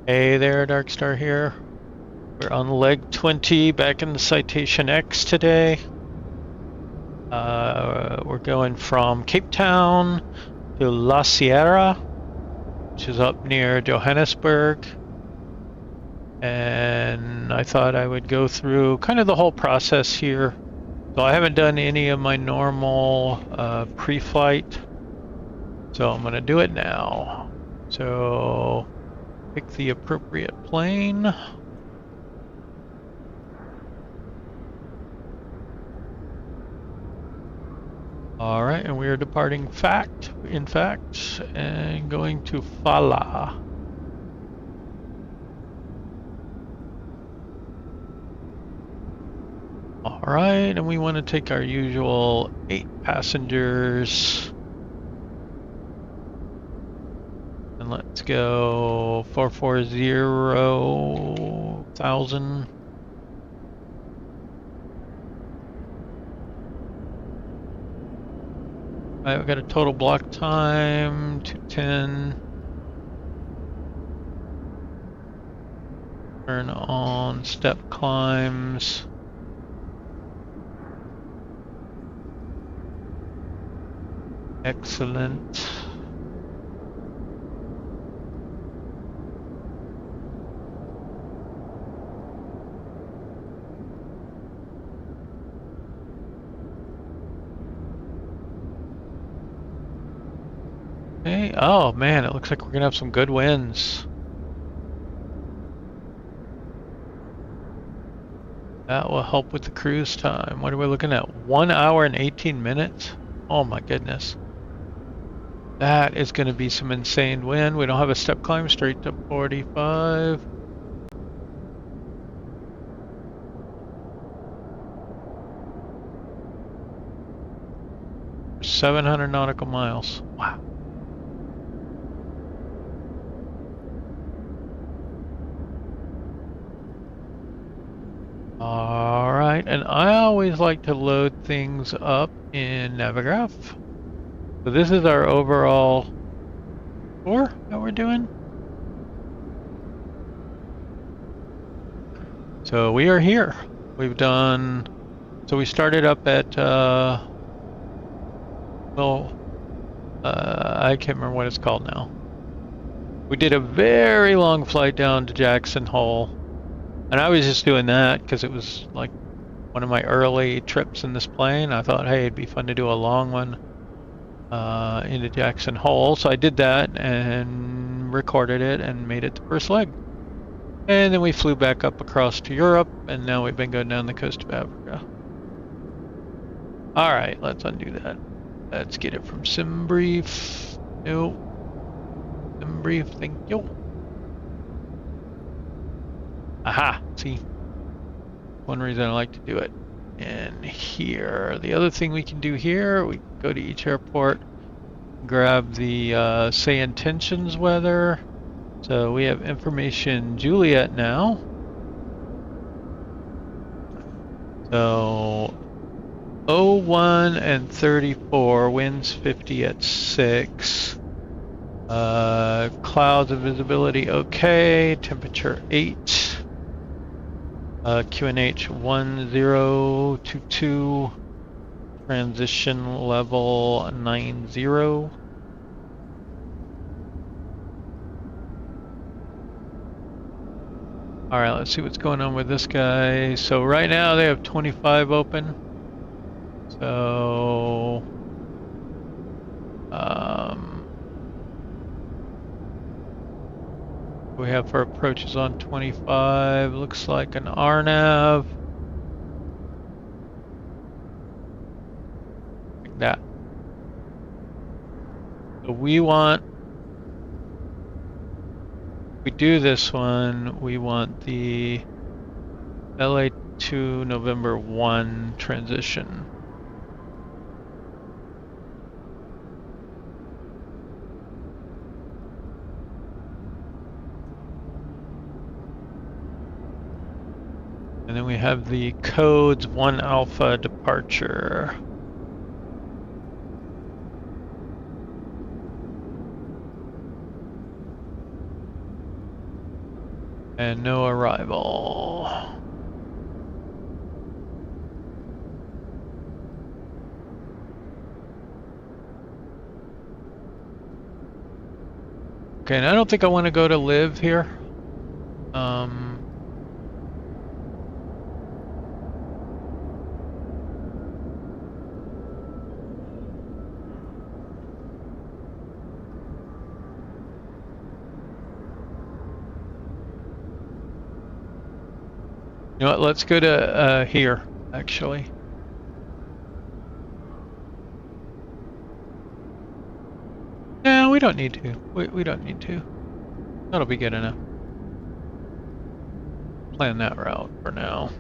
Hey there, Darkstar here. We're on leg 20 back in the Citation X today. We're going from Cape Town to Lanseria, which is up near Johannesburg. And I thought I would go through kind of the whole process here. So I haven't done any of my normal pre-flight, so I'm going to do it now. So pick the appropriate plane. All right, and we are departing in fact, and going to FALA. All right, and we want to take our usual 8 passengers. And let's go 440,000. Alright, we've got a total block time, 210. Turn on step climbs. Excellent. Okay. Oh man, it looks like we're gonna have some good winds. That will help with the cruise time. What are we looking at? 1 hour and 18 minutes? Oh my goodness. That is going to be some insane wind. We don't have a step climb, straight to 45. For 700 nautical miles. Wow. All right, and I always like to load things up in Navigraph. So this is our overall tour that we're doing. So we are here. We've done, so we started up at, I can't remember what it's called now. We did a very long flight down to Jackson Hole. And I was just doing that because it was like one of my early trips in this plane. I thought, hey, it'd be fun to do a long one into Jackson Hole. So I did that and recorded it and made it the first leg. And then we flew back up across to Europe, and now we've been going down the coast of Africa. All right, let's undo that. Let's get it from SimBrief. No. SimBrief, thank you. Aha, see? One reason I like to do it. And here, the other thing we can do here, we go to each airport, grab the say intentions weather. So we have information Juliet now. So 01 and 34, winds 50 at 6. Clouds and visibility okay, temperature 8. QNH 1022, transition level 90. All right, let's see what's going on with this guy. So right now they have 25 open. So we have for approaches on 25, looks like an RNAV. Like that. So we do this one, we want the LA2 November 1 transition. And then we have the KODES 1 Alpha departure. And no arrival. Okay, and I don't think I want to go to live here. You know what, let's go to here, actually. No, we don't need to. We don't need to. That'll be good enough. Plan that route for now.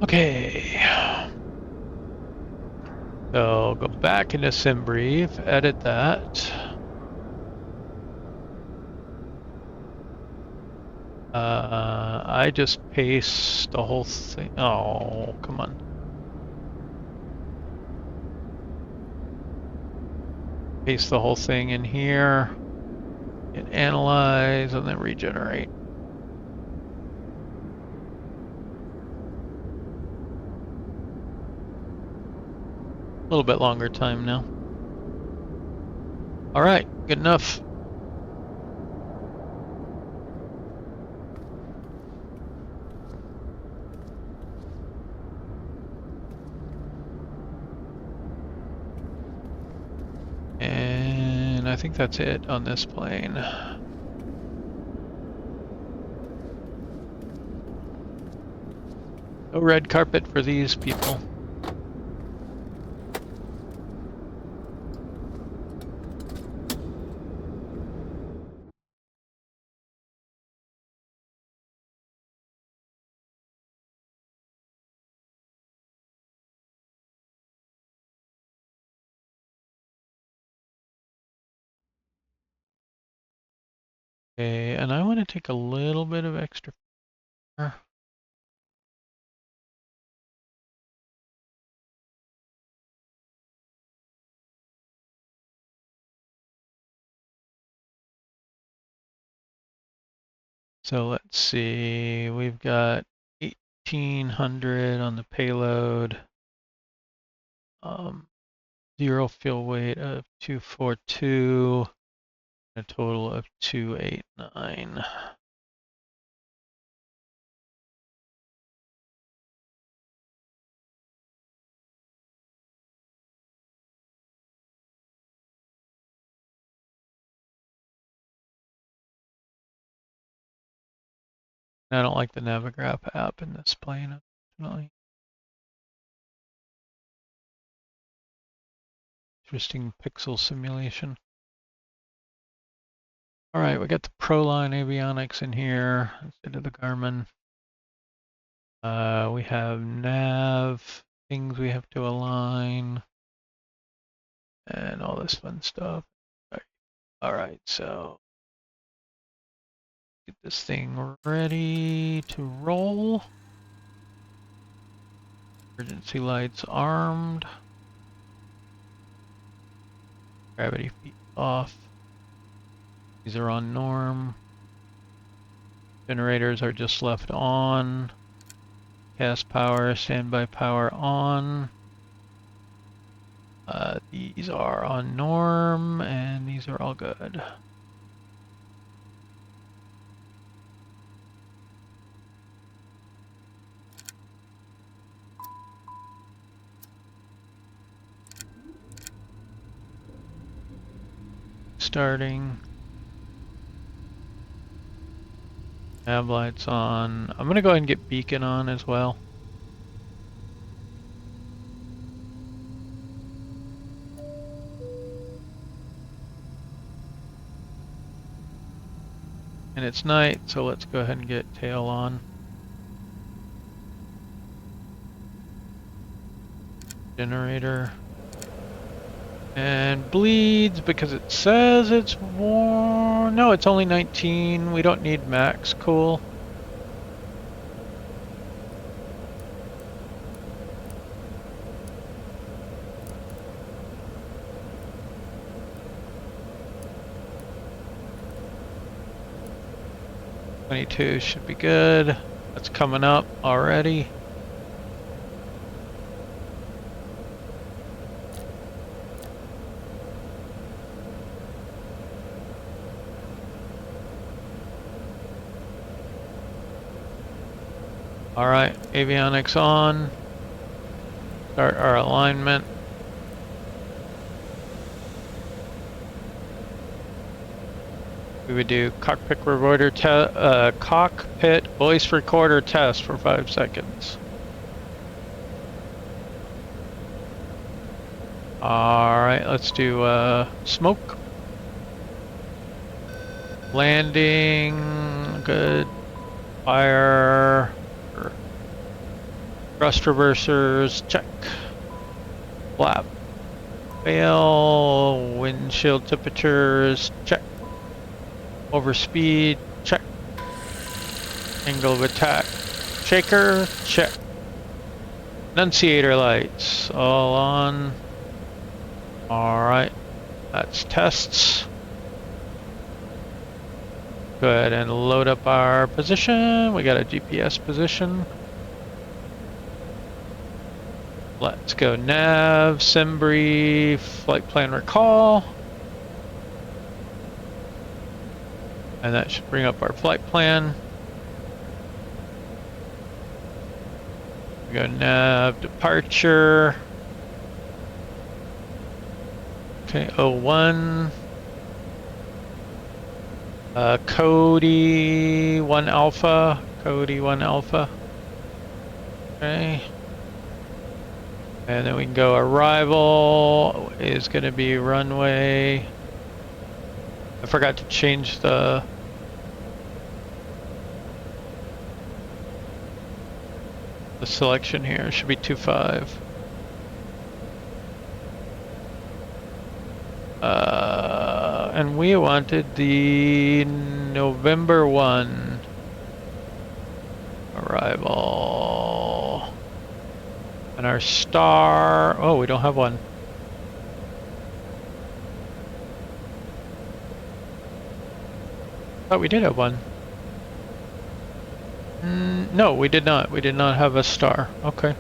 Okay. So go back into SimBrief, edit that. I just paste the whole thing. Oh, come on. Paste the whole thing in here. Hit analyze and then regenerate. A little bit longer time now. All right, good enough. And I think that's it on this plane. No red carpet for these people. Okay, and I want to take a little bit of extra. So let's see, we've got 1800 on the payload. 0 fuel weight of 242, a total of 289. I don't like the Navigraph app in this plane, unfortunately. Interesting pixel simulation. All right, we got the Proline avionics in here instead of the Garmin. We have nav, things we have to align, and all this fun stuff. All right, so get this thing ready to roll. Emergency lights armed. Gravity feet off. These are on norm. Generators are just left on. Cast power, standby power on. These are on norm, and these are all good. Starting. Nav lights on. I'm gonna go ahead and get beacon on as well. And it's night, so let's go ahead and get tail on. Generator. And bleeds because it says it's warm. No, it's only 19. We don't need max. Cool. 22 should be good. That's coming up already. All right, avionics on. Start our alignment. We would do cockpit voice recorder test for 5 seconds. All right, let's do smoke. Landing, good. Fire. Thrust reversers, check. Flap. Fail. Windshield temperatures, check. Overspeed, check. Angle of attack, shaker, check. Annunciator lights, all on. Alright, that's tests. Go ahead and load up our position. We got a GPS position. Let's go nav, sim brief, flight plan recall. And that should bring up our flight plan. We go nav, departure. Okay, 01. KODES 1 alpha. KODES 1 alpha. Okay. And then we can go arrival is going to be runway. I forgot to change the selection here. It should be 25. And we wanted the November 1 arrival. And our star, oh, we don't have one. Thought we did have one. No, we did not. We did not have a star. Okay.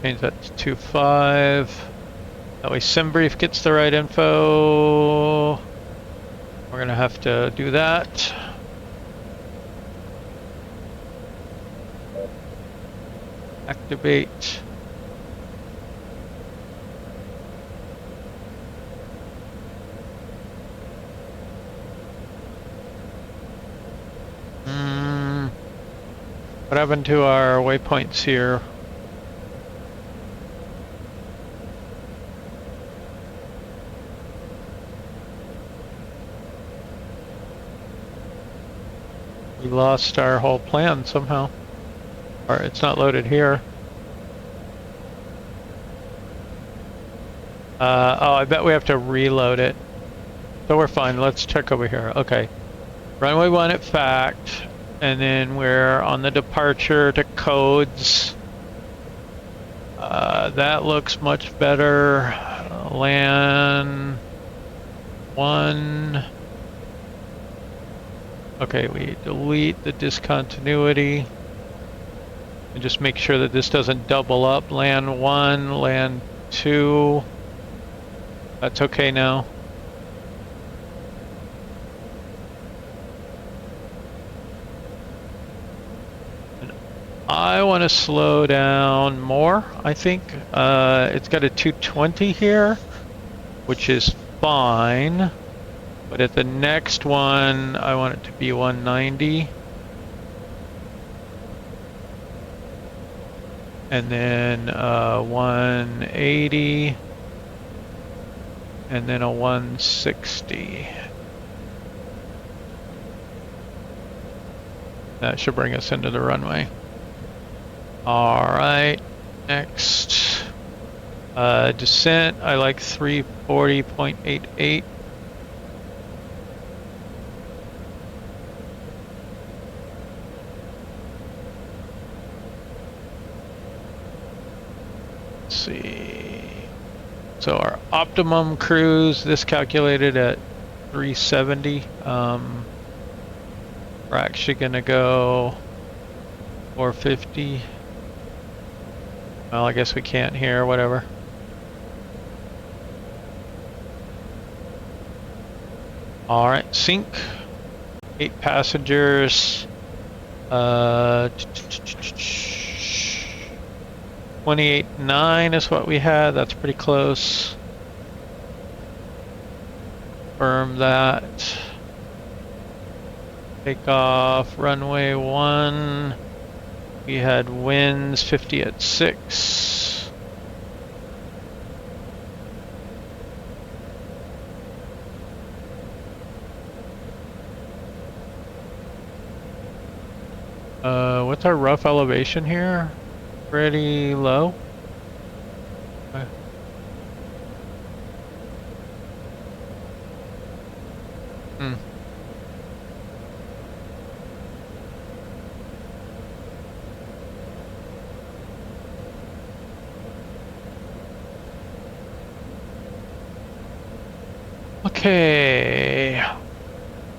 Change that to 25. That way sim brief gets the right info. We're gonna have to do that. Activate. What happened to our waypoints here? We lost our whole plan somehow. Or it's not loaded here. Oh, I bet we have to reload it. So we're fine. Let's check over here. Okay. Runway 1 at fact. And then we're on the departure to codes. That looks much better. Land 1. Okay, we delete the discontinuity. And just make sure that this doesn't double up. Land 1, land 2. That's okay now. I want to slow down more, I think. It's got a 220 here, which is fine. But at the next one, I want it to be 190. And then 180. And then a 160. That should bring us into the runway. Alright, next. Descent, I like 340.88. Let's see. So our optimum cruise, this calculated at 370. We're actually gonna go 450. Well, I guess we can't here, whatever. All right, sync. 8 passengers. 28.9 is what we had. That's pretty close. Confirm that. Takeoff, runway 1. We had winds 50 at 6. What's our rough elevation here? Pretty low. Okay. Okay,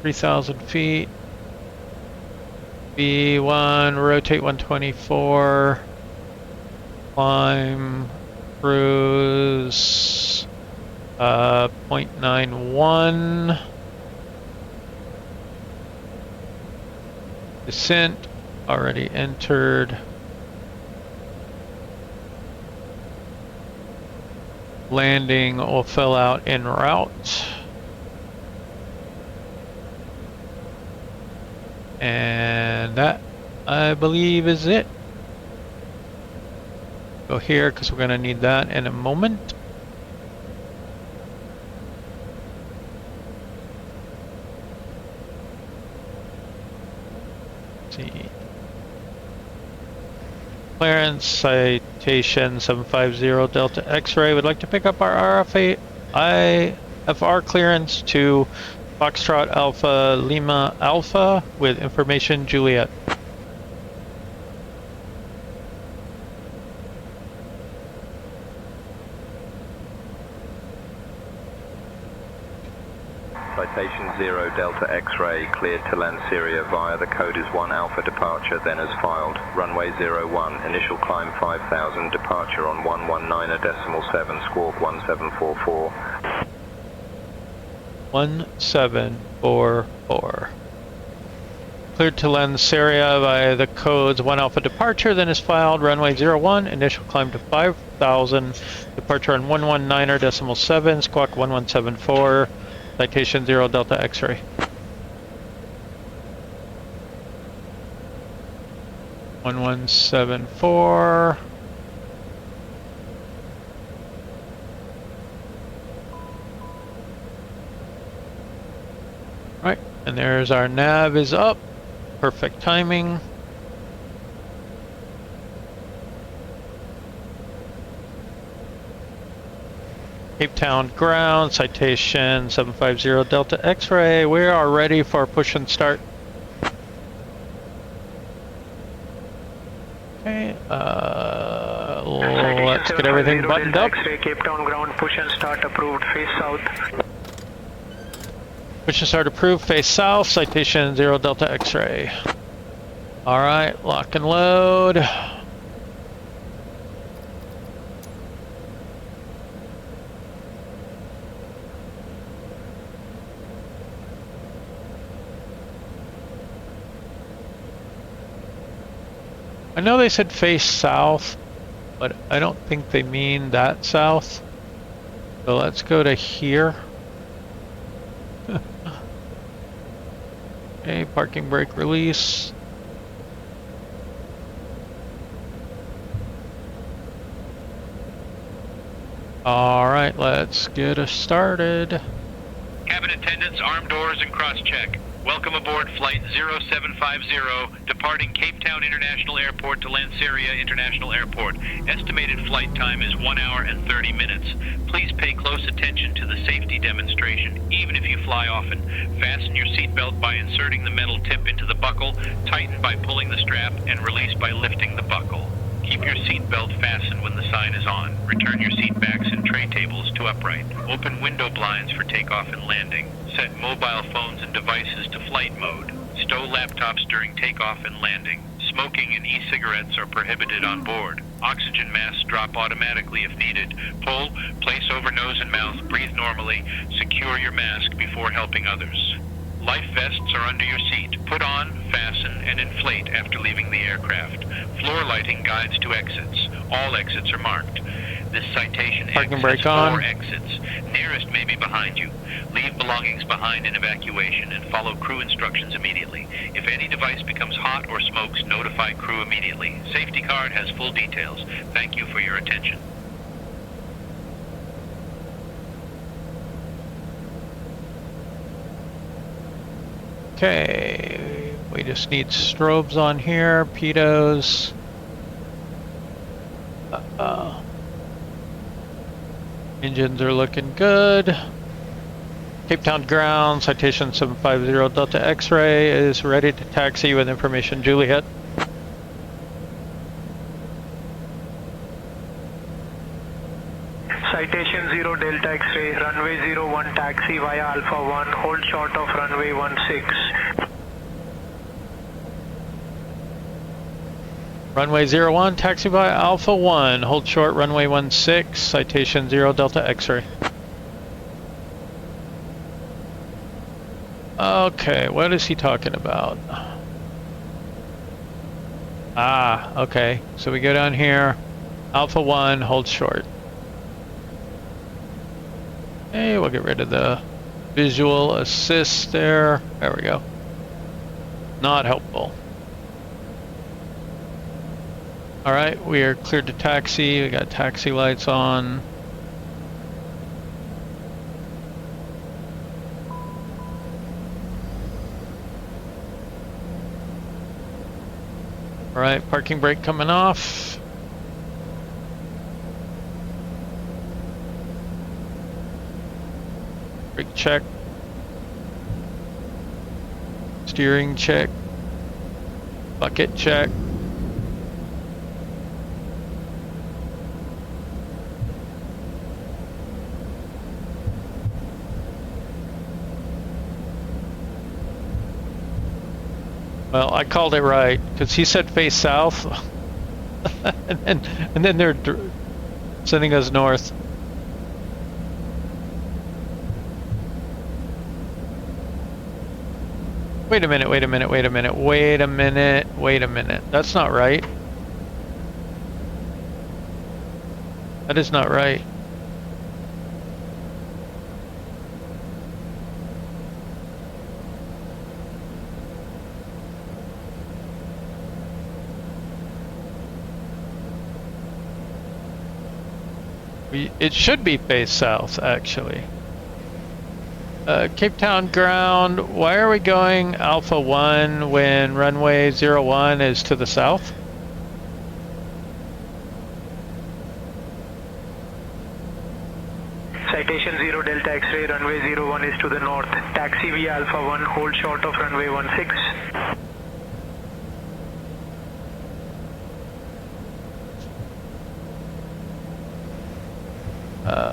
3,000 feet. B1, rotate 124. Climb, cruise, 0.91. Descent, already entered. Landing will fill out en route. And that, I believe, is it. Go here because we're going to need that in a moment. Let's see. Clearance, citation 750 Delta X-ray. Would like to pick up our IFR clearance to Foxtrot Alpha Lima Alpha with information Juliet. Citation 0 Delta X-ray cleared to Lanseria via the KODES 1 Alpha departure, then as filed. Runway 01, initial climb 5,000, departure on 119.7, squawk 1744. 1744. Cleared to Lanseria via the codes 1 Alpha departure, then is filed. Runway 01, initial climb to 5,000, departure on 119.7, squawk 1174. Citation 0 Delta X-ray. One 1174. Right, and there's our nav is up. Perfect timing. Cape Town ground, citation 750 Delta X-ray. We are ready for push and start. Okay, let's get everything buttoned up. X-ray, Cape Town ground, push and start approved, face south. Push and start approved, face south, citation 0 Delta X-ray. Alright, lock and load. I know they said face south, but I don't think they mean that south. So let's go to here. Okay, parking brake release. All right, let's get us started. Cabin attendants, armed doors, and cross-check. Welcome aboard Flight 0750, departing Cape Town International Airport to Lanseria International Airport. Estimated flight time is 1 hour and 30 minutes. Please pay close attention to the safety demonstration, even if you fly often. Fasten your seatbelt by inserting the metal tip into the buckle, tighten by pulling the strap, and release by lifting the buckle. Keep your seatbelt fastened when the sign is on. Return your seat backs and tray tables to upright. Open window blinds for takeoff and landing. Set mobile phones and devices to flight mode. Stow laptops during takeoff and landing. Smoking and e-cigarettes are prohibited on board. Oxygen masks drop automatically if needed. Pull, place over nose and mouth, breathe normally, secure your mask before helping others. Life vests are under your seat. Put on, fasten, and inflate after leaving the aircraft. Floor lighting guides to exits. All exits are marked. This Citation X Parking has brake 4 on. exits. Nearest may be behind you. Leave belongings behind in evacuation and follow crew instructions immediately. If any device becomes hot or smokes, notify crew immediately. Safety card has full details. Thank you for your attention. Okay, we just need strobes on here, pitos. Engines are looking good. Cape Town ground, Citation 750 Delta X-ray is ready to taxi with information Juliet. Citation 0 Delta X-ray, runway 01 taxi via Alpha 1, hold short of runway 16. Runway 01, taxi by Alpha 1, hold short runway 16, Citation 0 Delta X-ray. Okay, what is he talking about? Ah, okay, so we go down here, Alpha 1, hold short. Hey, we'll get rid of the visual assist there. There we go. Not helpful. Alright, we are cleared to taxi. We got taxi lights on. Alright, parking brake coming off. Brake check. Steering check. Bucket check. Well, I called it right because he said face south, and then they're sending us north. Wait a minute, wait a minute, wait a minute, wait a minute, wait a minute. That's not right. That is not right. It should be face south, actually. Cape Town ground, why are we going Alpha 1 when runway 01 is to the south? Citation 0 Delta X-ray, runway 01 is to the north. Taxi via Alpha 1, hold short of runway 16.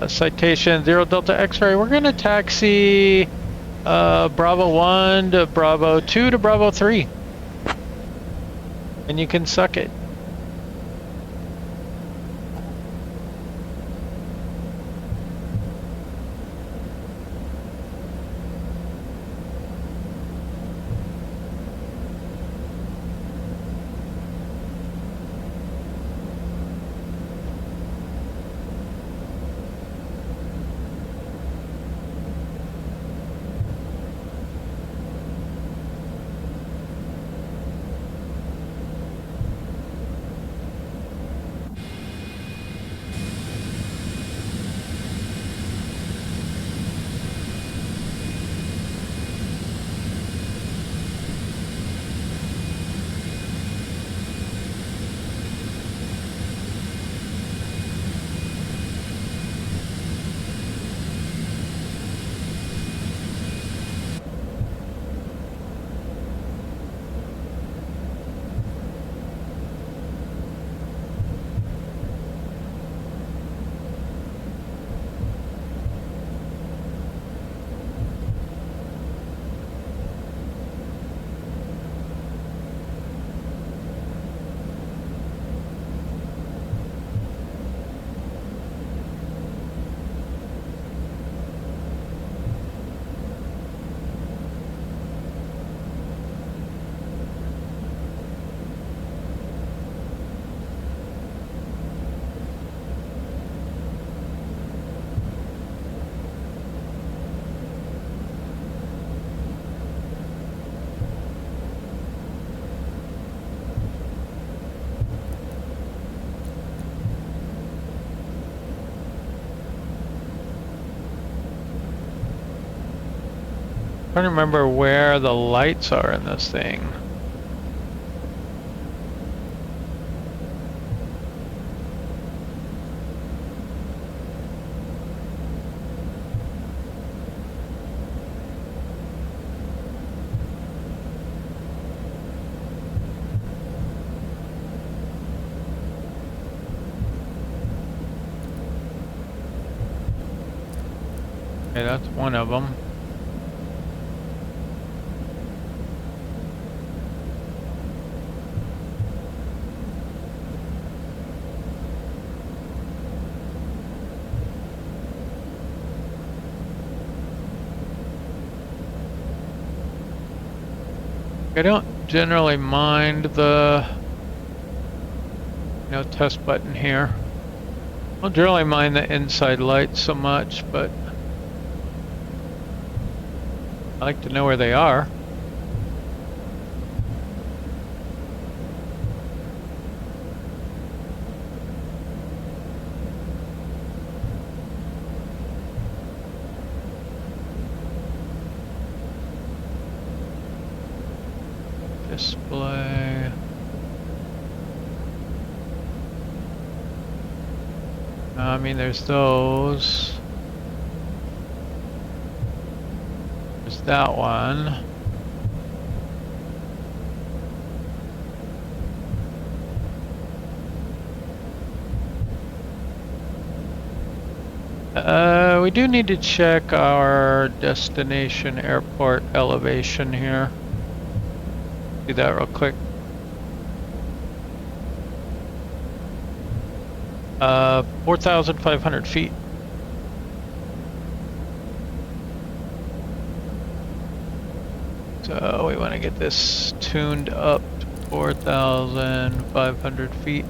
Citation 0 Delta X-ray, we're gonna taxi Bravo 1 to Bravo 2 to Bravo 3. And you can suck it. Trying to remember where the lights are in this thing. Okay, that's one of them. I don't generally mind the test button here. I don't generally mind the inside lights so much, but I like to know where they are. Display. I mean, there's those. There's that one. We do need to check our destination airport elevation here. Do that real quick. 4,500 feet. So we want to get this tuned up to 4,500 feet.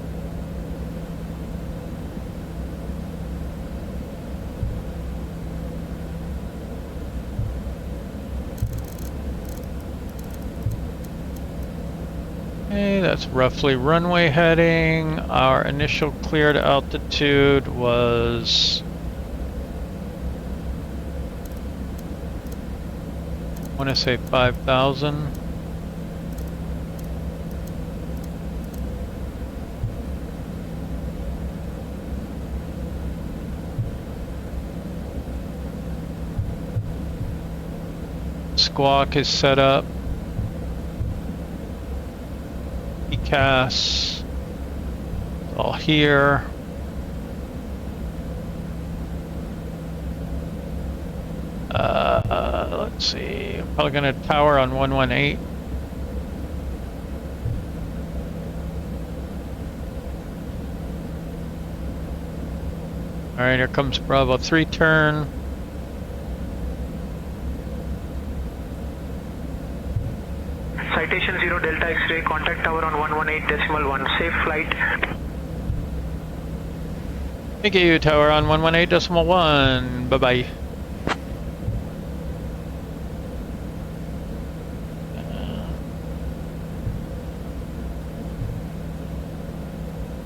Okay, that's roughly runway heading. Our initial cleared altitude was, I want to say 5,000. Squawk is set up. ECAS all here. Let's see. I'm probably gonna tower on 118. All right, here comes Bravo 3 turn. Citation 0 Delta X-ray, contact tower on 118.1. Safe flight. Thank you, tower on 118.1. Bye-bye.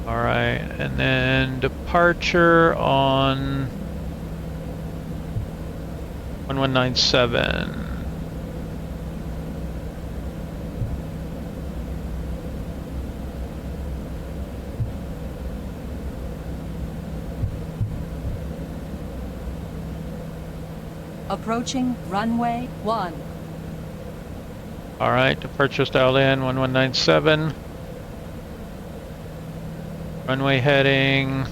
All right, and then departure on 1197. Approaching runway 1. All right, departure dialed in 1197. Runway heading.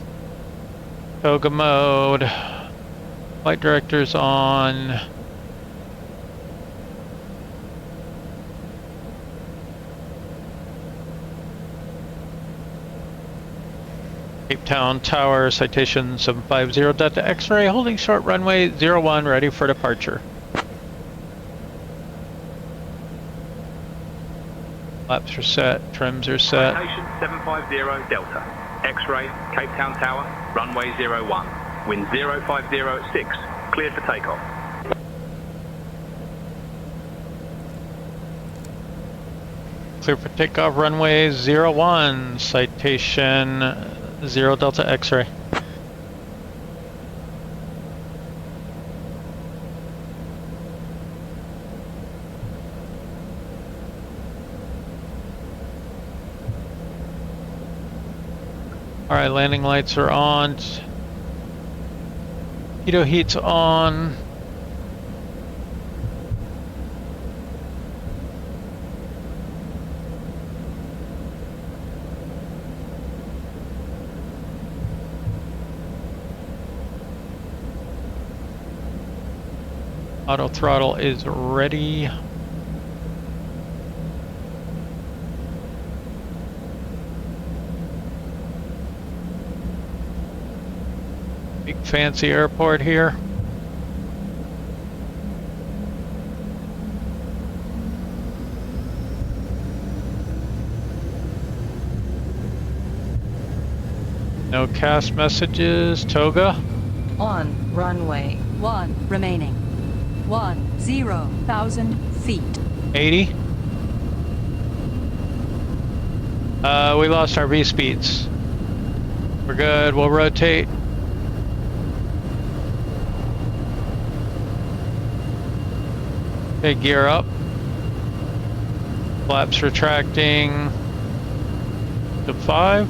Toga mode. Flight director's on. Cape Town Tower, citation 750 Delta X-ray, holding short runway 01, ready for departure. Flaps are set, trims are set. Citation 750 Delta, X-ray, Cape Town Tower, runway 01. Wind 050 at 6, cleared for takeoff. Clear for takeoff, runway 01, citation 0 Delta X-ray. Alright, landing lights are on. Pitot heat's on. Auto throttle is ready. Big fancy airport here. No cast messages. Toga. On runway 1 remaining. 10,000 feet. 80. We lost our V speeds. We're good. We'll rotate. Okay, gear up. Flaps retracting to 5.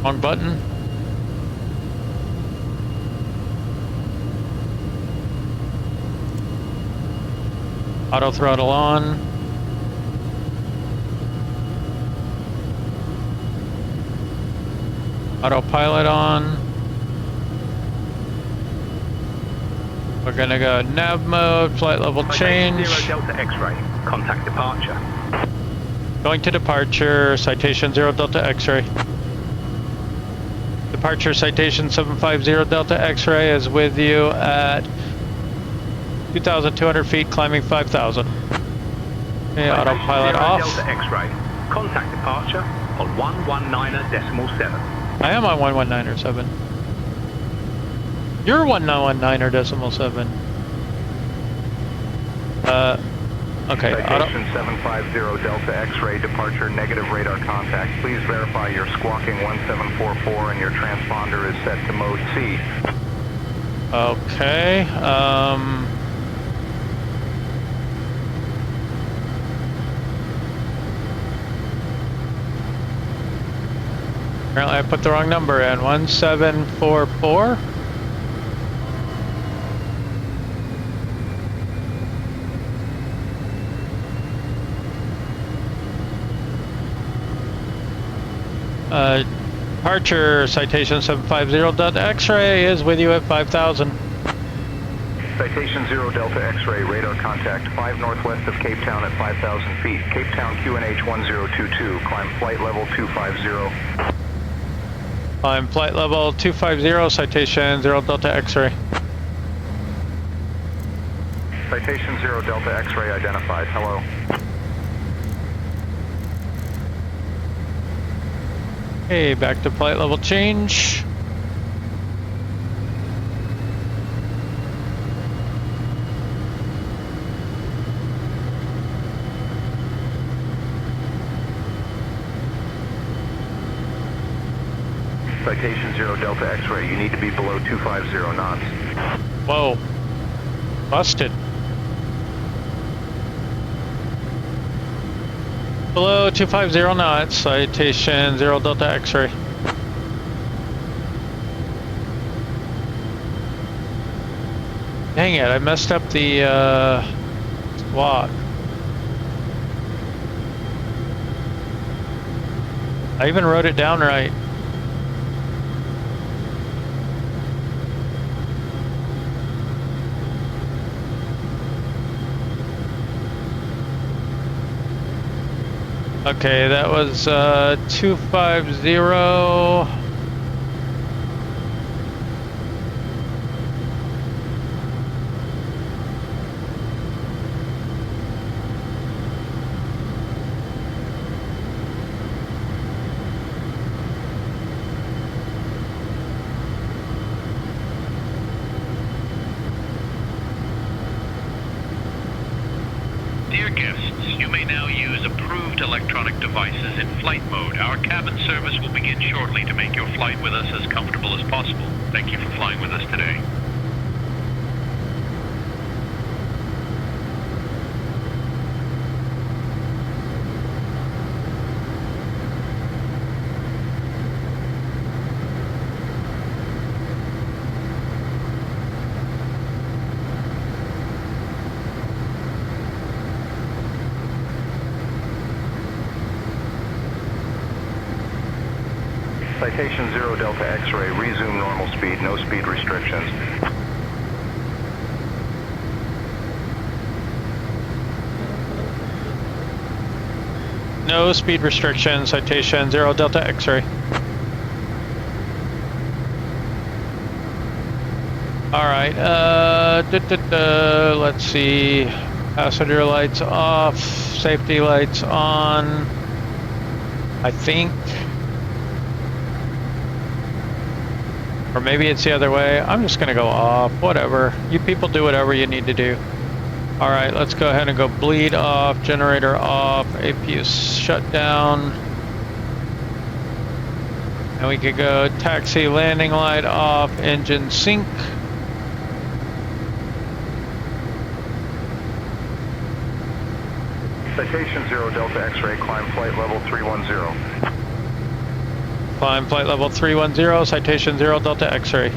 Wrong button. Auto throttle on. Autopilot on. We're gonna go nav mode, flight level change. 0 Delta X-ray, contact departure. Going to departure, citation 0 Delta X-ray. Departure citation 750 Delta X-ray is with you at 2,200 feet, climbing 5,000. Okay, autopilot off. Delta X-ray, contact departure on 119.7. I am on 119.7. You're 119.7. Okay. Citation 750 Delta X-ray, departure negative radar contact. Please verify your squawking 1744 and your transponder is set to mode C. Okay. Apparently I put the wrong number in. 1744. Departure citation 750 Delta X-ray is with you at 5,000. Citation 0 Delta X-ray, radar contact 5 northwest of Cape Town at 5,000 feet. Cape Town QNH 1022, climb flight level 250. Climb flight level 250, citation 0 Delta X-ray. Citation 0 Delta X-ray identified, hello. Okay, back to flight level change. Citation 0 Delta X-ray, you need to be below 250 knots. Whoa. Busted. Below 250 knots, citation 0 Delta X-ray. Dang it, I messed up the squawk. I even wrote it down right. Okay, that was 250. Dear guests, you may now use approved electronic devices in flight mode. Our cabin service will begin shortly to make your flight with us as comfortable as possible. Thank you for flying with us today. Citation 0 Delta X-ray, resume normal speed, no speed restrictions. No speed restriction, citation 0 Delta X-ray. Alright, let's see. Passenger lights off, safety lights on, I think. Or maybe it's the other way. I'm just gonna go off, whatever. You people do whatever you need to do. Alright, let's go ahead and go bleed off, generator off, APU shut down. And we could go taxi landing light off, engine sync. Citation 0 Delta X-ray, climb flight level 310. Climb flight level 310, citation 0 Delta X-ray.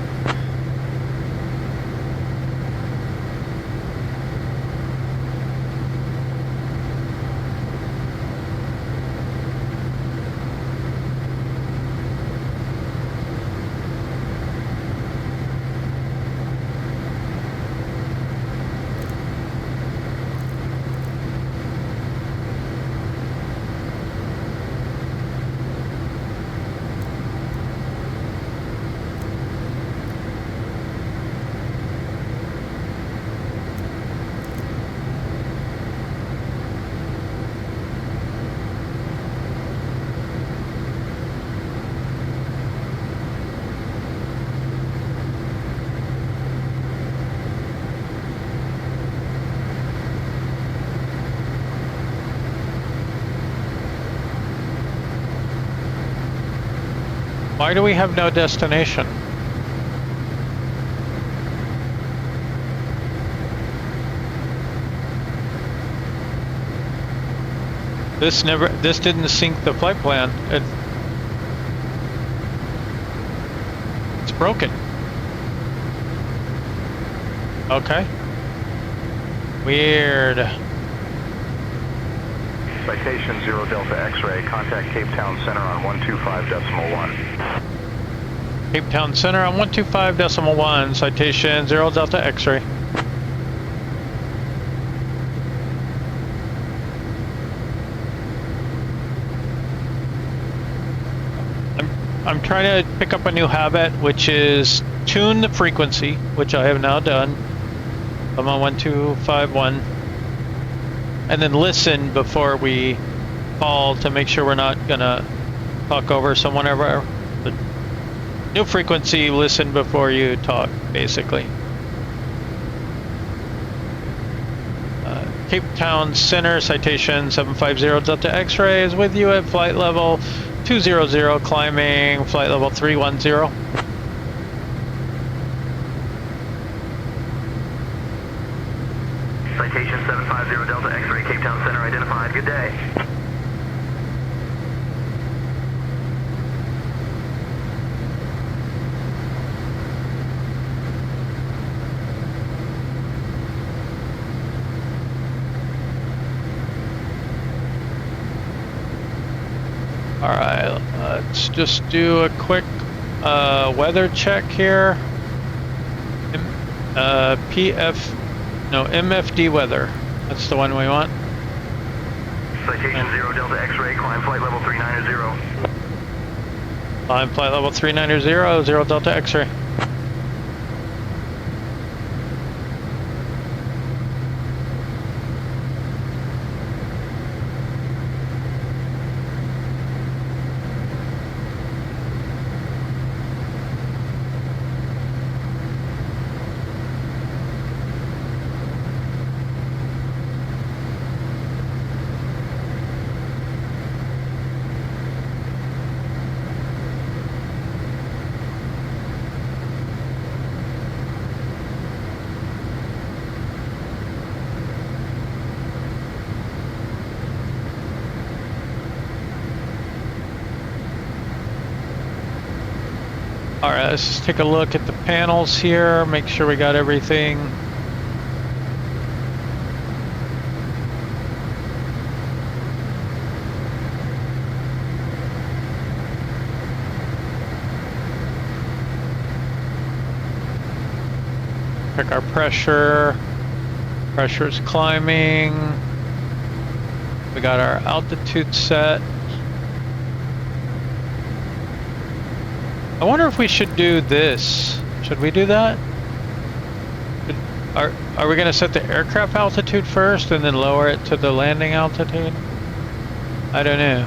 Why do we have no destination? This didn't sync the flight plan. It's broken. Okay. Weird. Citation 0 Delta X-ray, contact Cape Town Center on 125.1. Cape Town Center on 125.1, citation 0 Delta X-ray. I'm trying to pick up a new habit, which is tune the frequency, which I have now done. I'm on 1251. And then listen before we call to make sure we're not gonna talk over someone ever. The new frequency, listen before you talk, basically. Cape Town Center, citation 750 Delta X-ray is with you at flight level 200, climbing flight level 310. Citation 750 Delta X-ray, Cape Town Center identified. Good day. Alright, let's just do a quick weather check here. MFD weather. That's the one we want. Citation 0 Delta X-ray, climb flight level 390. Climb flight level 390, 0 Delta X-ray. Alright, let's just take a look at the panels here, make sure we got everything. Check our pressure. Pressure's climbing. We got our altitude set. I wonder if we should do this. Should we do that? Are we going to set the aircraft altitude first and then lower it to the landing altitude? I don't know.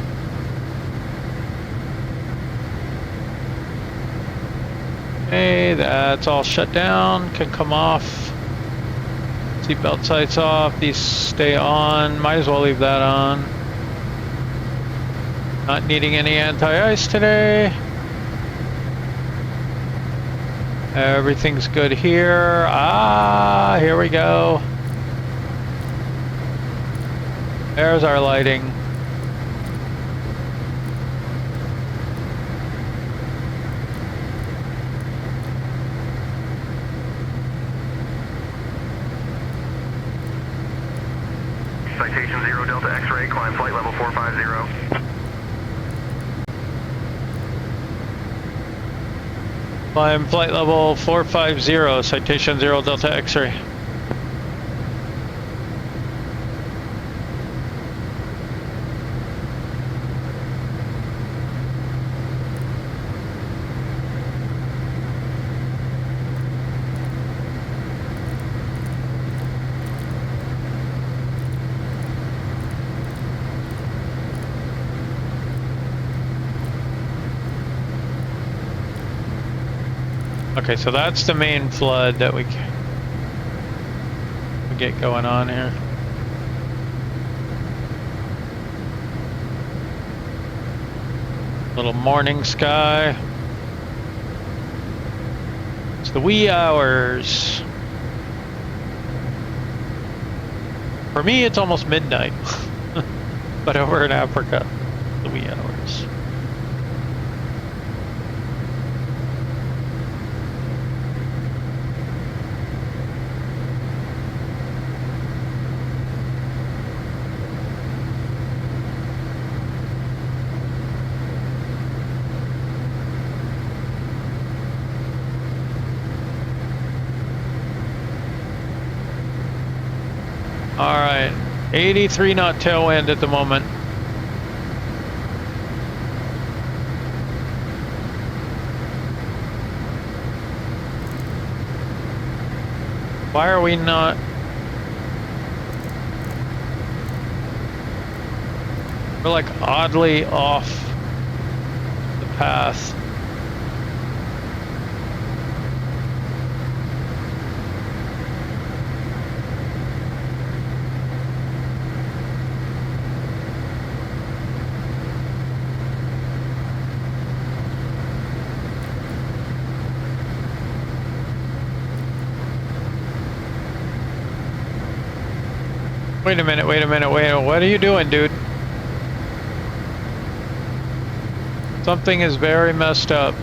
Hey, that's all shut down. Can come off. Seatbelt sights off. These stay on. Might as well leave that on. Not needing any anti-ice today. Everything's good here. Ah, here we go. There's our lighting. Citation 0 Delta X-ray, climb flight level 450. Climb flight level 450, Citation 0 Delta X-ray. Okay, so that's the main flood that we get going on here. Little morning sky. It's the wee hours. For me, it's almost midnight, but over in Africa, the wee hours. All right, 83 knot tailwind at the moment. Why are we not? We're like oddly off the path. Wait a minute, what are you doing, dude? Something is very messed up.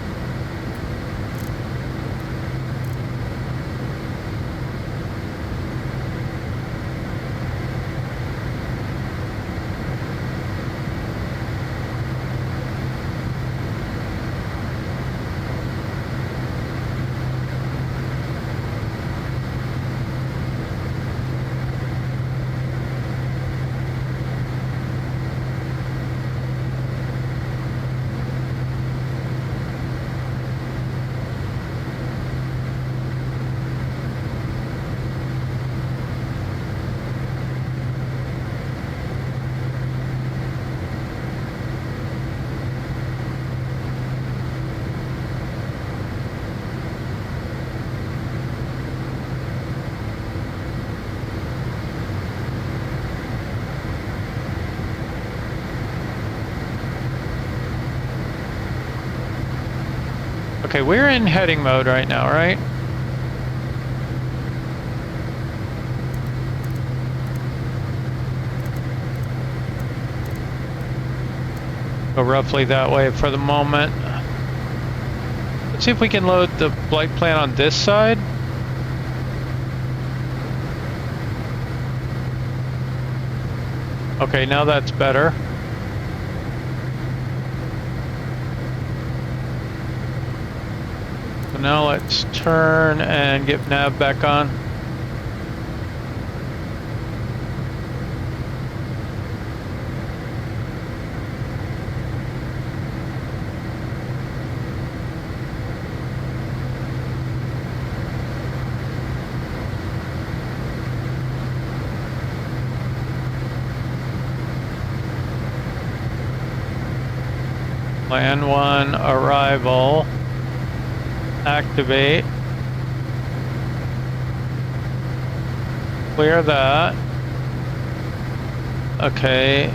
Okay, we're in heading mode right now, right? Go roughly that way for the moment. Let's see if we can load the flight plan on this side. Okay, now that's better. So now let's turn and get nav back on. Land 1 arrival. Activate. Clear that. Okay.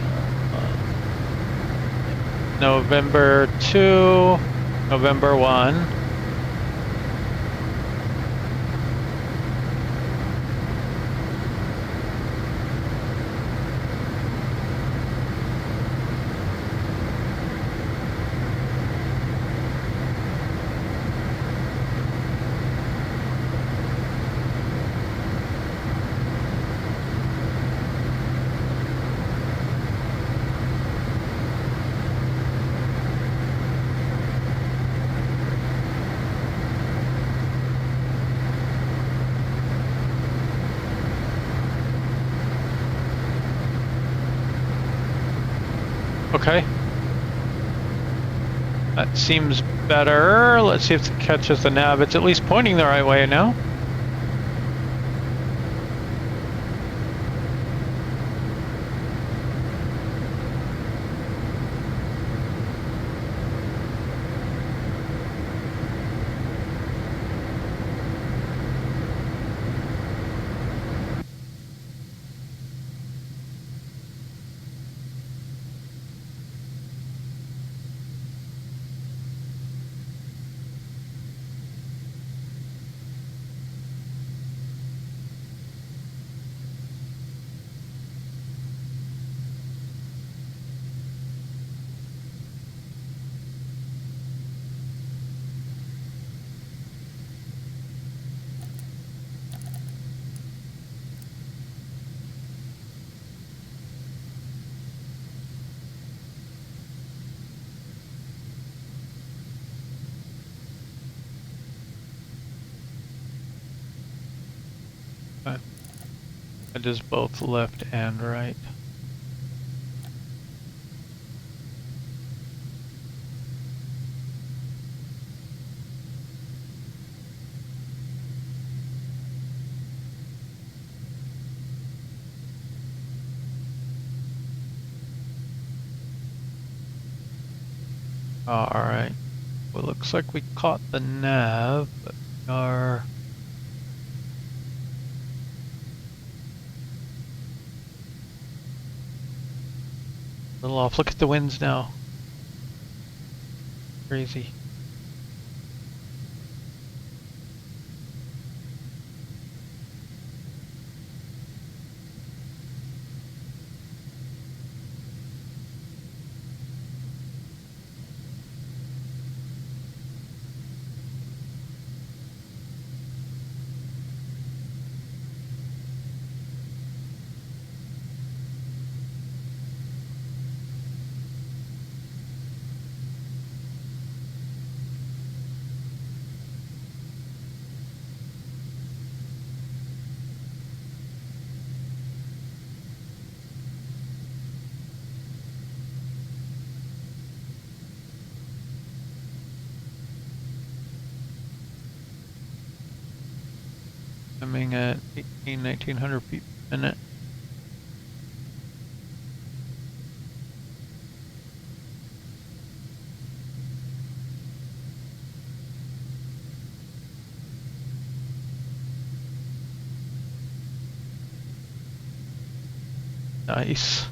November 2, November 1. Okay. That seems better. Let's see if it catches the nav. It's at least pointing the right way now. It is both left and right. Alright. Well, looks like we caught the nav, but we are... a little off. Look at the winds now. Crazy. Coming at 1900 feet per minute. Nice.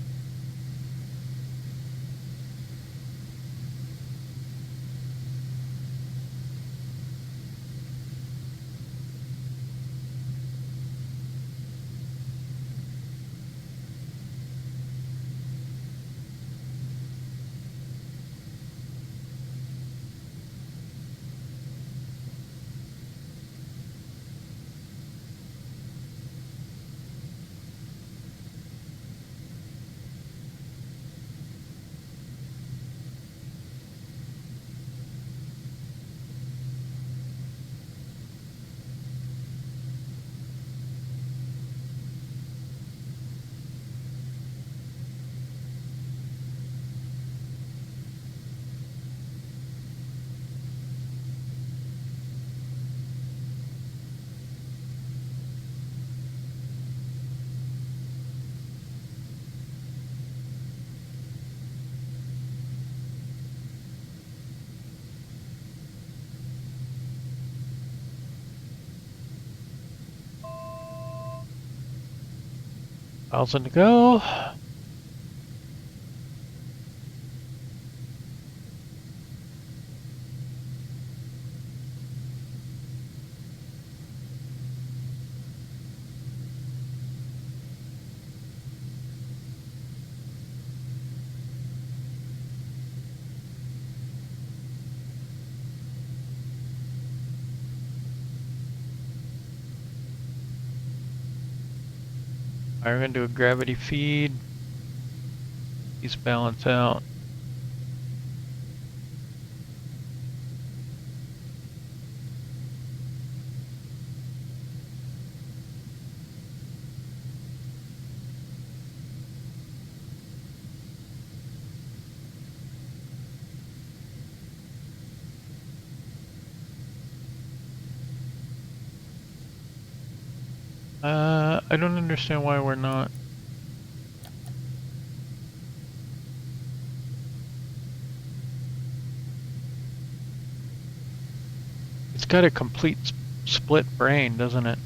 1,000 to go. Alright, we're gonna do a gravity feed. These balance out. I don't understand why we're not. It's got a complete split brain, doesn't it?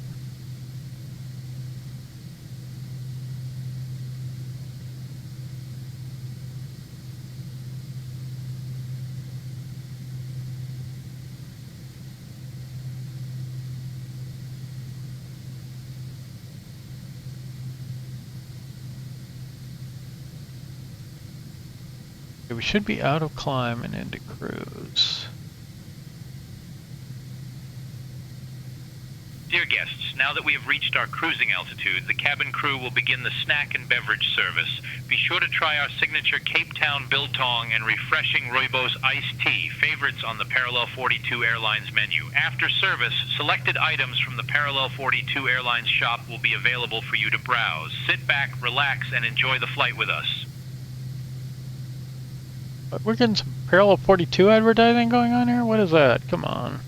Okay, we should be out of climb and into cruise. Dear guests, now that we have reached our cruising altitude, the cabin crew will begin the snack and beverage service. Be sure to try our signature Cape Town Biltong and refreshing Rooibos iced tea, favorites on the Parallel 42 Airlines menu. After service, selected items from the Parallel 42 Airlines shop will be available for you to browse. Sit back, relax, and enjoy the flight with us. But we're getting some Parallel 42 advertising going on here? What is that? Come on.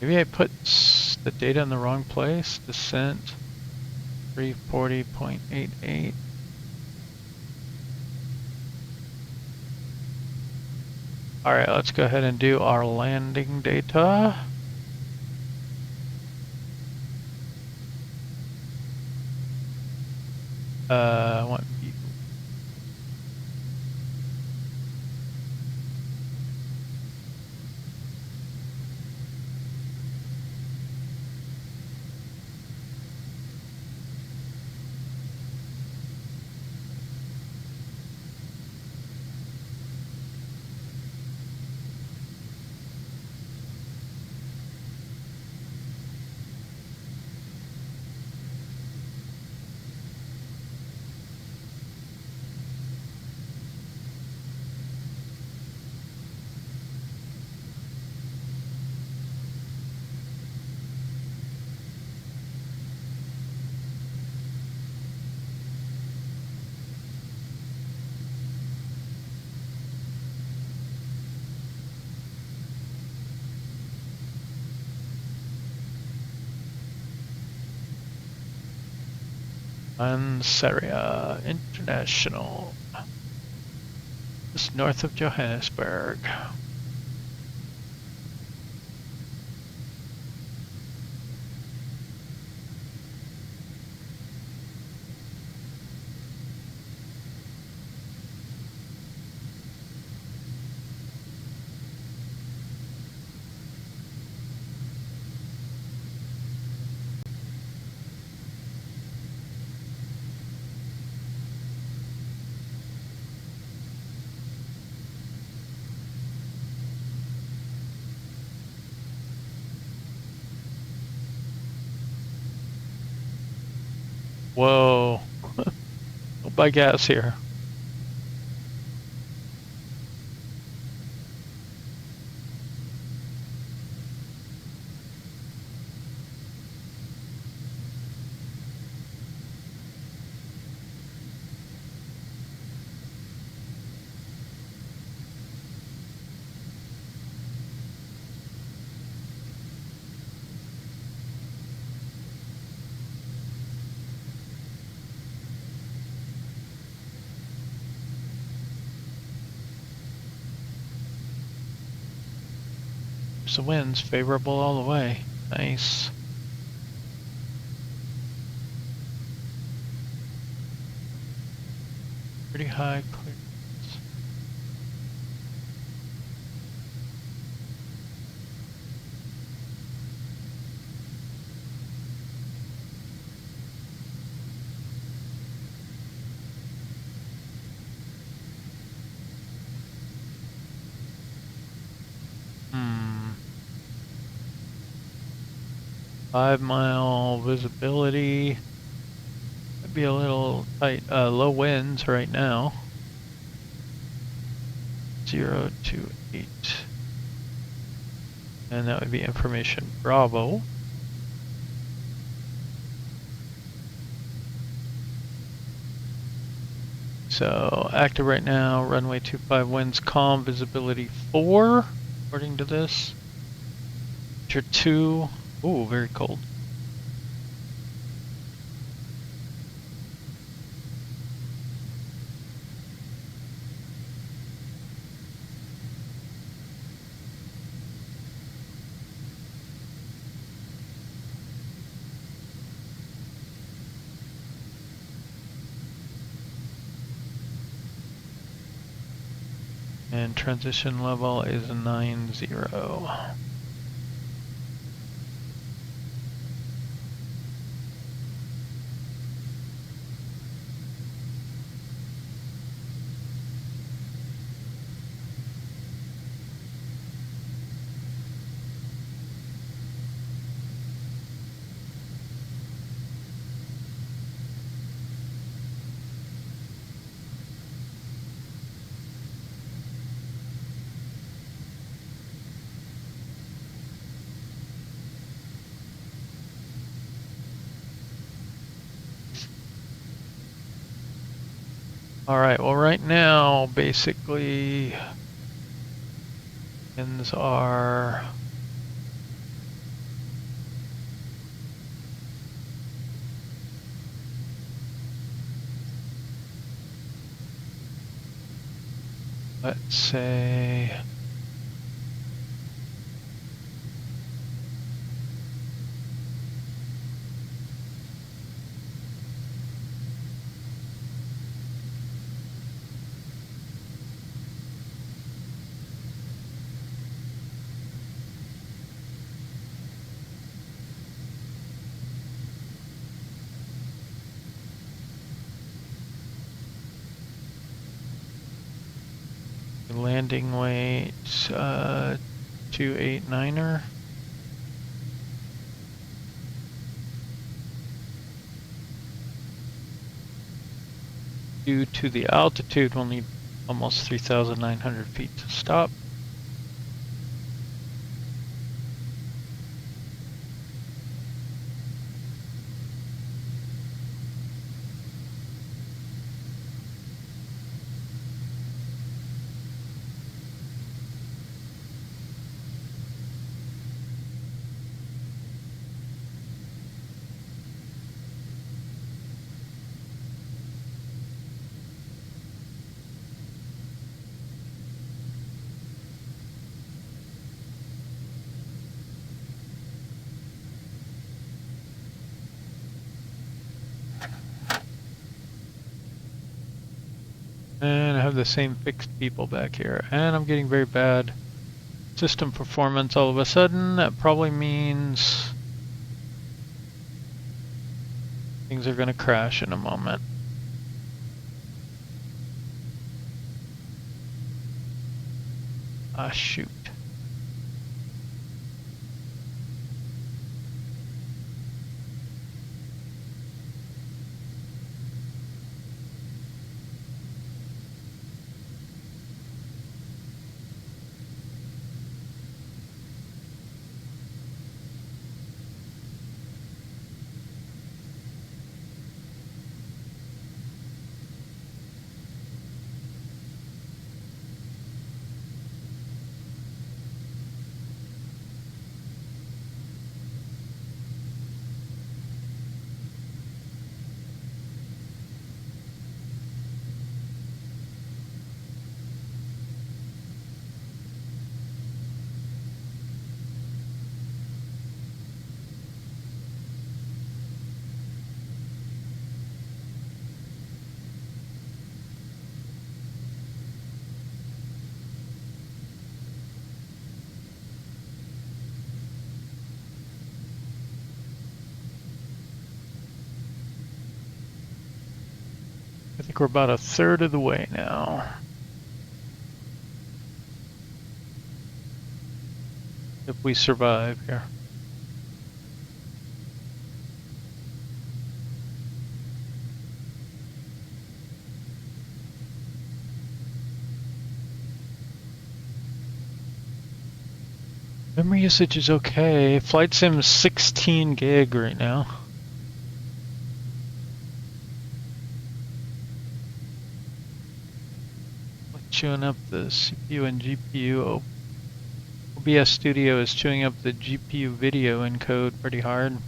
Maybe I put the data in the wrong place. Descent 340.88. Alright, let's go ahead and do our landing data. I want view. Lanseria International, just north of Johannesburg. Whoa. Don't buy gas here. Keeps the winds favorable all the way. Nice. Pretty high clearance. Hmm. 5-mile visibility. Might be a little tight. Low winds right now. 0 to 8. And that would be information Bravo. So active right now, runway 25 winds calm, visibility 4, according to this. Temperature 2. Ooh, very cold. And transition level is 90. Alright, well right now, basically, winds are... let's say... landing weight, 289er. Due to the altitude, we'll need almost 3,900 feet to stop. And I have the same fixed people back here. And I'm getting very bad system performance all of a sudden. That probably means things are going to crash in a moment. Ah, shoot. I think we're about a third of the way now. If we survive here. Memory usage is okay. Flight Sim's 16 gig right now. Chewing up the CPU and GPU. OBS Studio is chewing up the GPU video encode pretty hard.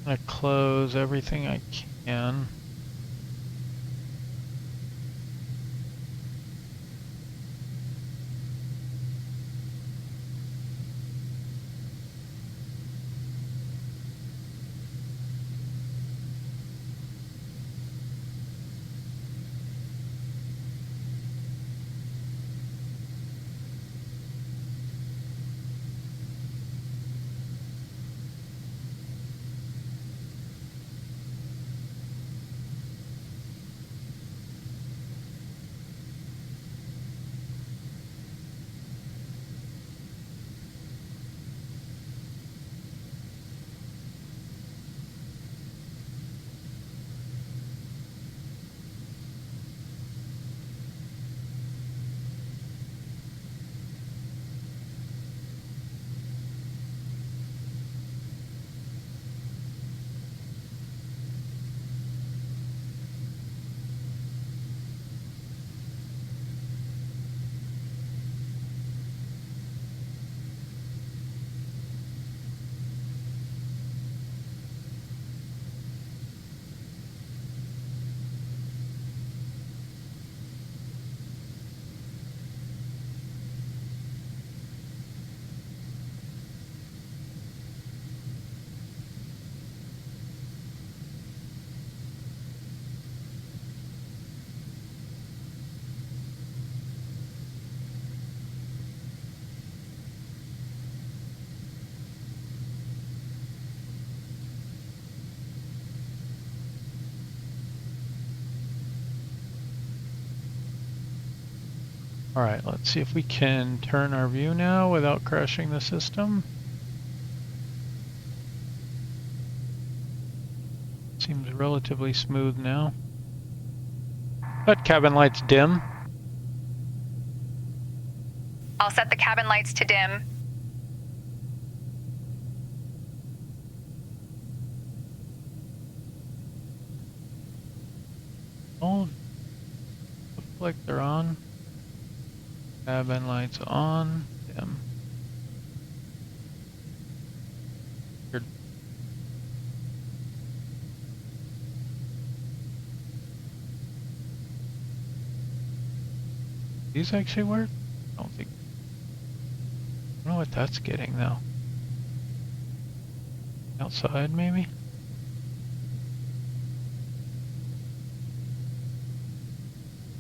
I'm gonna close everything I can. Alright, let's see if we can turn our view now without crashing the system. Seems relatively smooth now. But cabin lights dim. I'll set the cabin lights to dim. Oh, look like they're on. Cabin lights on, dim. Good. These actually work? I don't think. I don't know what that's getting though. Outside maybe?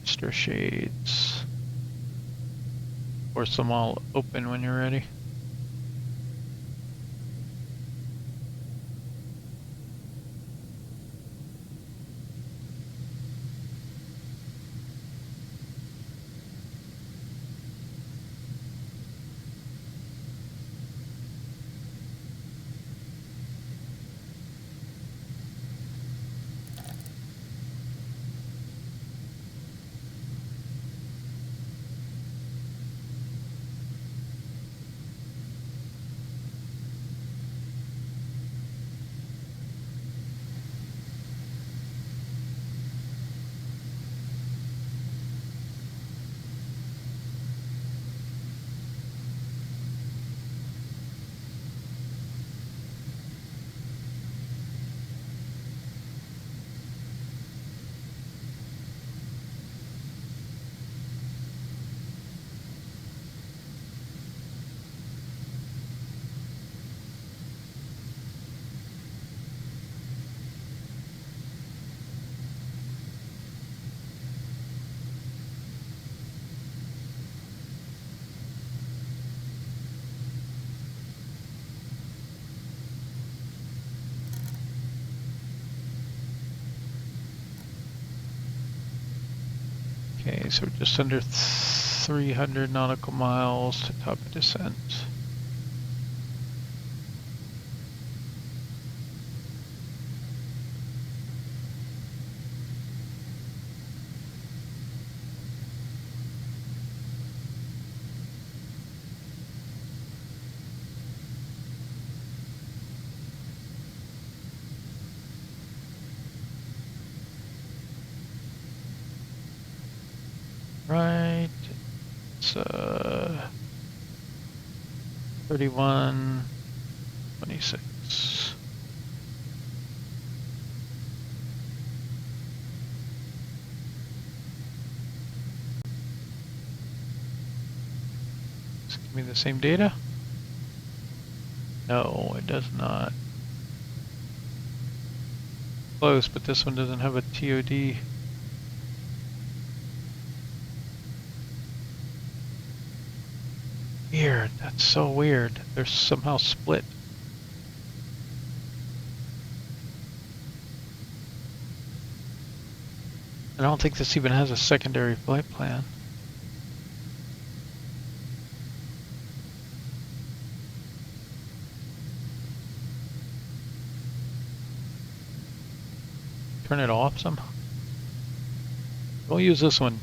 Extra shades. Force them all open when you're ready. Okay, so we're just under 300 nautical miles to top of descent. Right, it's 31:26. Does it give me the same data? No, it does not. Close, but this one doesn't have a TOD. Weird, that's so weird. They're somehow split. I don't think this even has a secondary flight plan. Turn it off somehow. We'll use this one.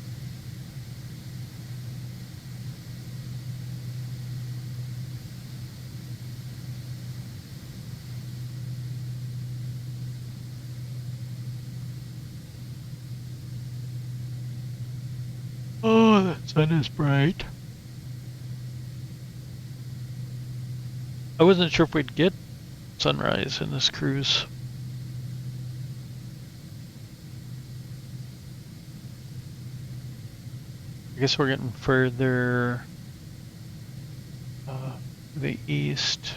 Oh, the sun is bright. I wasn't sure if we'd get sunrise in this cruise. I guess we're getting further to the east.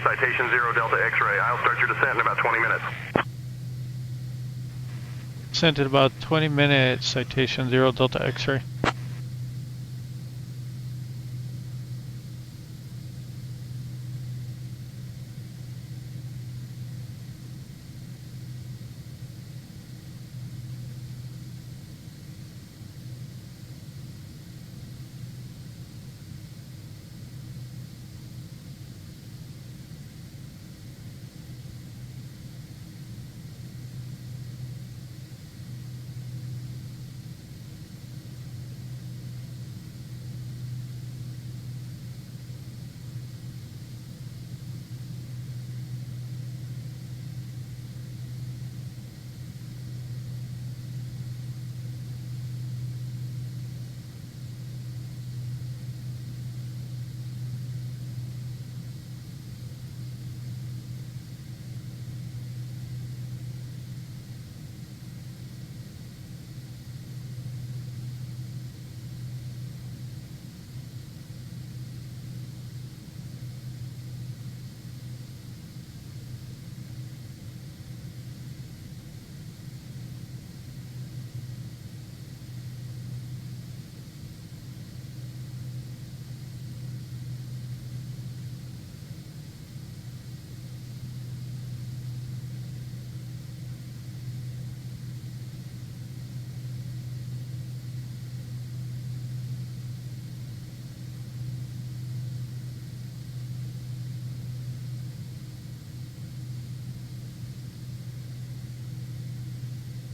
Citation 0 Delta X-ray. I'll start your descent in about 20 minutes. Sent in about 20 minutes. Citation 0 Delta X-ray.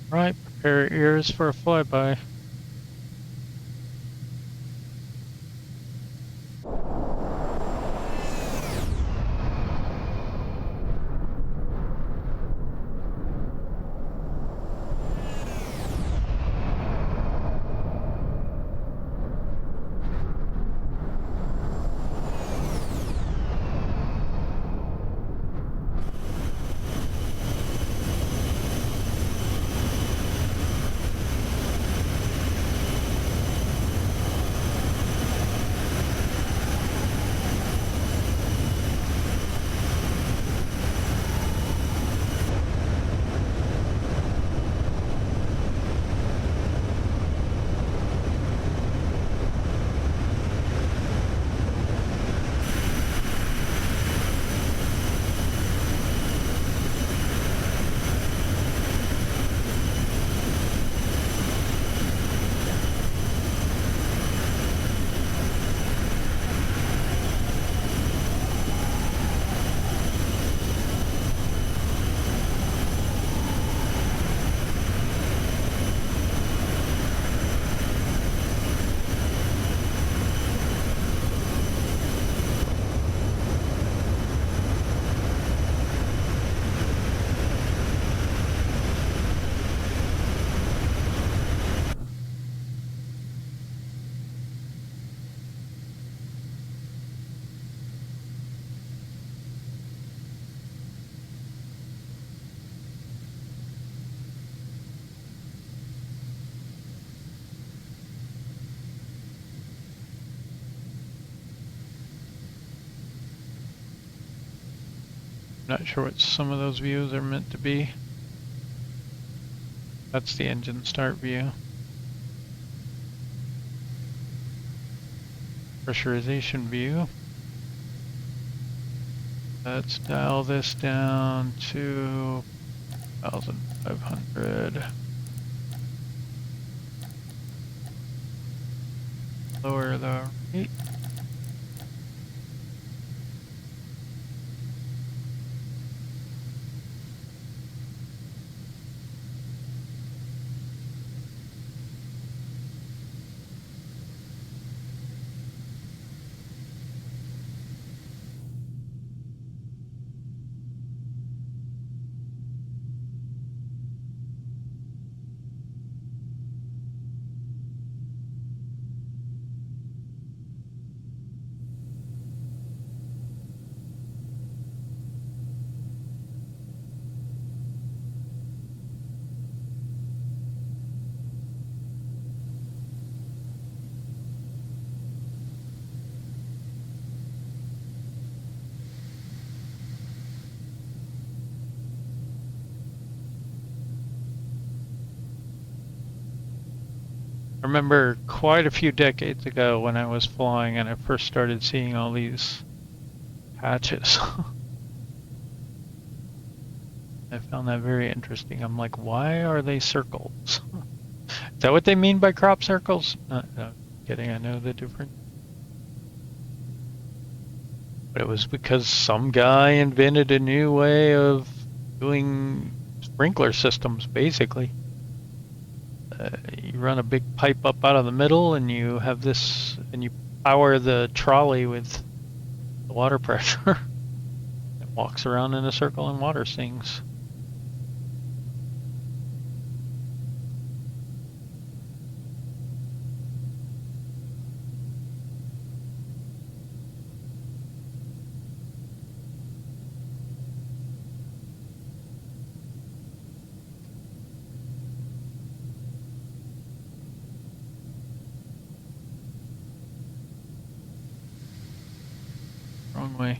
Right, prepare your ears for a flyby. Not sure what some of those views are meant to be. That's the engine start view. Pressurization view. Let's dial this down to 1,500. Lower the rate. I remember quite a few decades ago when I was flying and I first started seeing all these patches. I found that very interesting. I'm like, why are they circles? Is that what they mean by crop circles? No, kidding, I know the difference. But it was because some guy invented a new way of doing sprinkler systems, basically. You run a big pipe up out of the middle and you have this, and you power the trolley with the water pressure. It walks around in a circle and water sings. Wrong way.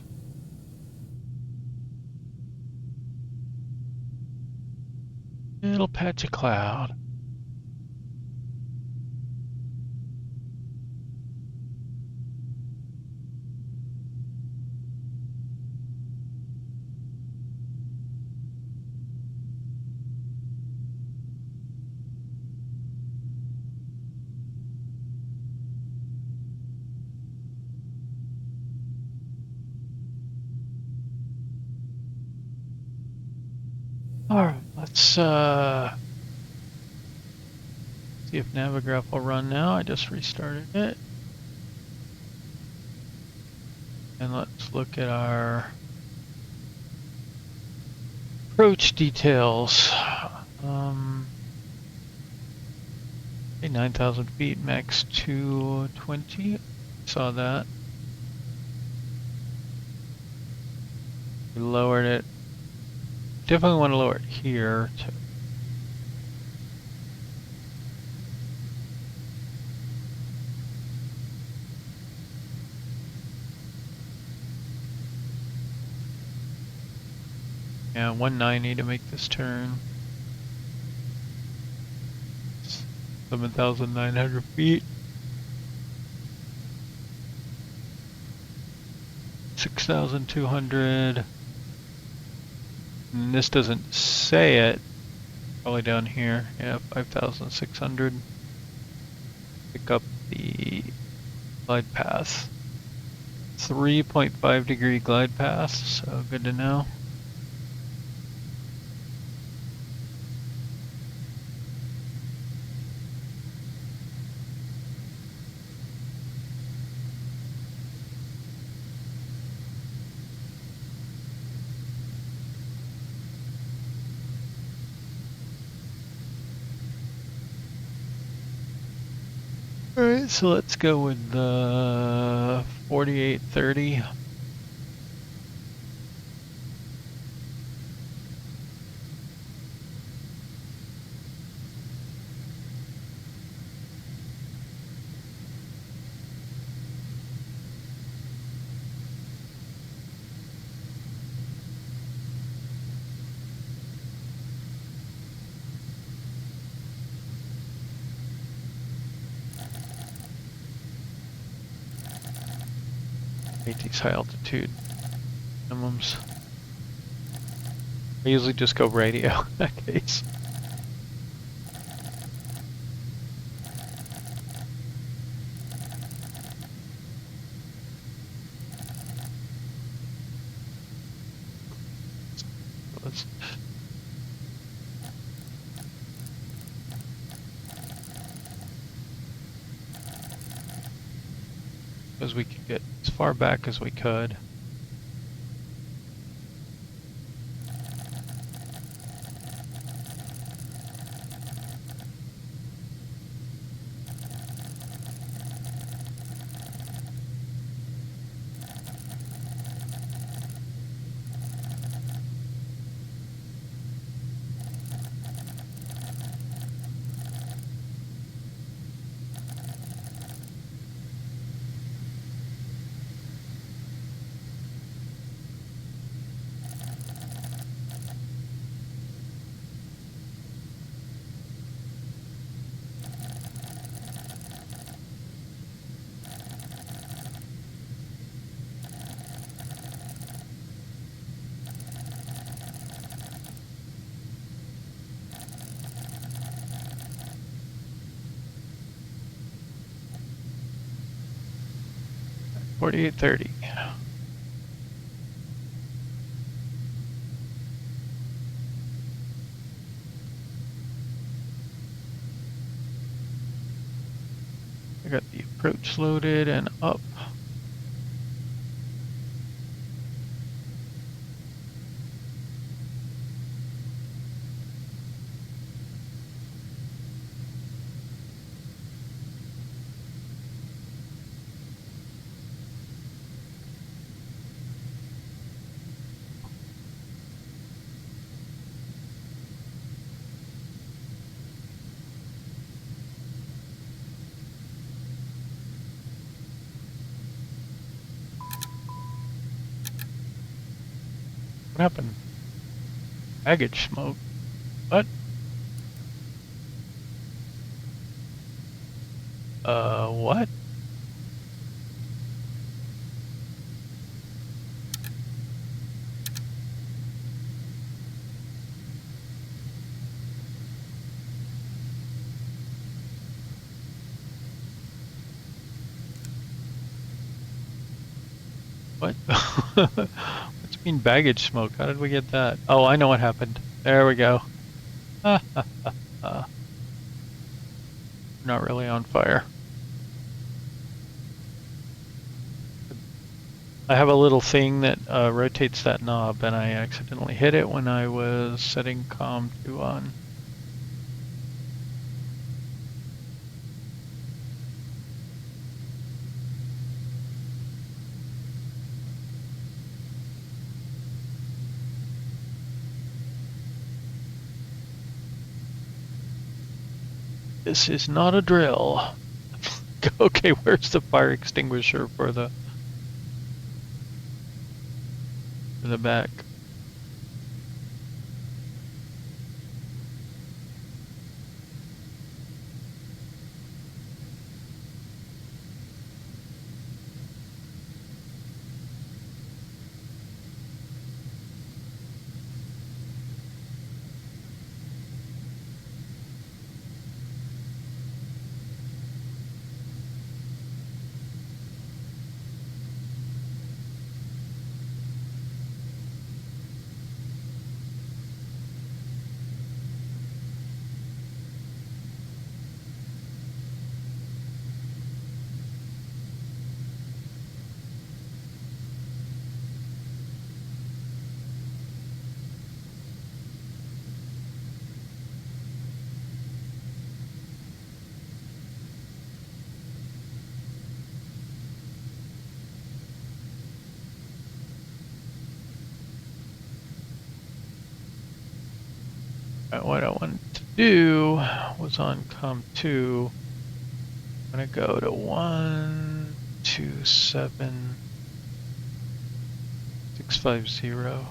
Little patch of cloud. Alright, let's see if Navigraph will run now. I just restarted it. And let's look at our approach details. Okay, 9,000 feet, max 220. Saw that. We lowered it. Definitely want to lower it here too. Yeah, 190 to make this turn. 7,900 feet. 6,200. And this doesn't say it. Probably down here. Yeah, 5,600. Pick up the glide path. 3.5 degree glide path, so good to know. Alright, so let's go with the 4830. Hate these high altitude minimums. I usually just go radio in that case. Let's as we could get as far back as we could. 4830. I got the approach loaded and up. What happened? Baggage smoke. What? What? What? What's mean baggage smoke? How did we get that? Oh, I know what happened. There we go. Not really on fire. I have a little thing that rotates that knob, and I accidentally hit it when I was setting COM 2 on. This is not a drill. Okay, where's the fire extinguisher for the back? What I wanted to do was on COM 2. I'm gonna go to 127.650.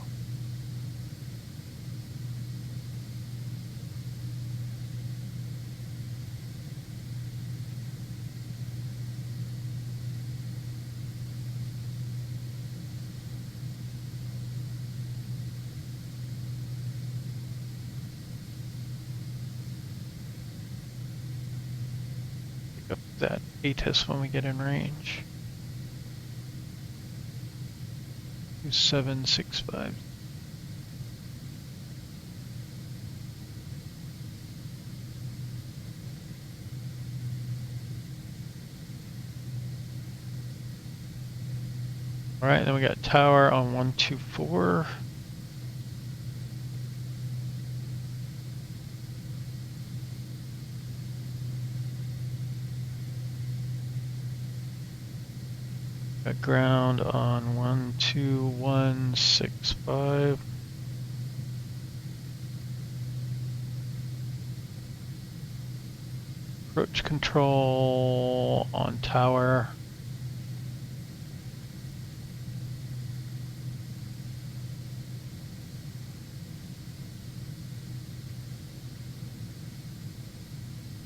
That ATIS when we get in range. 2765. All right, then we got tower on 124. Got ground on 12165. Approach control on tower.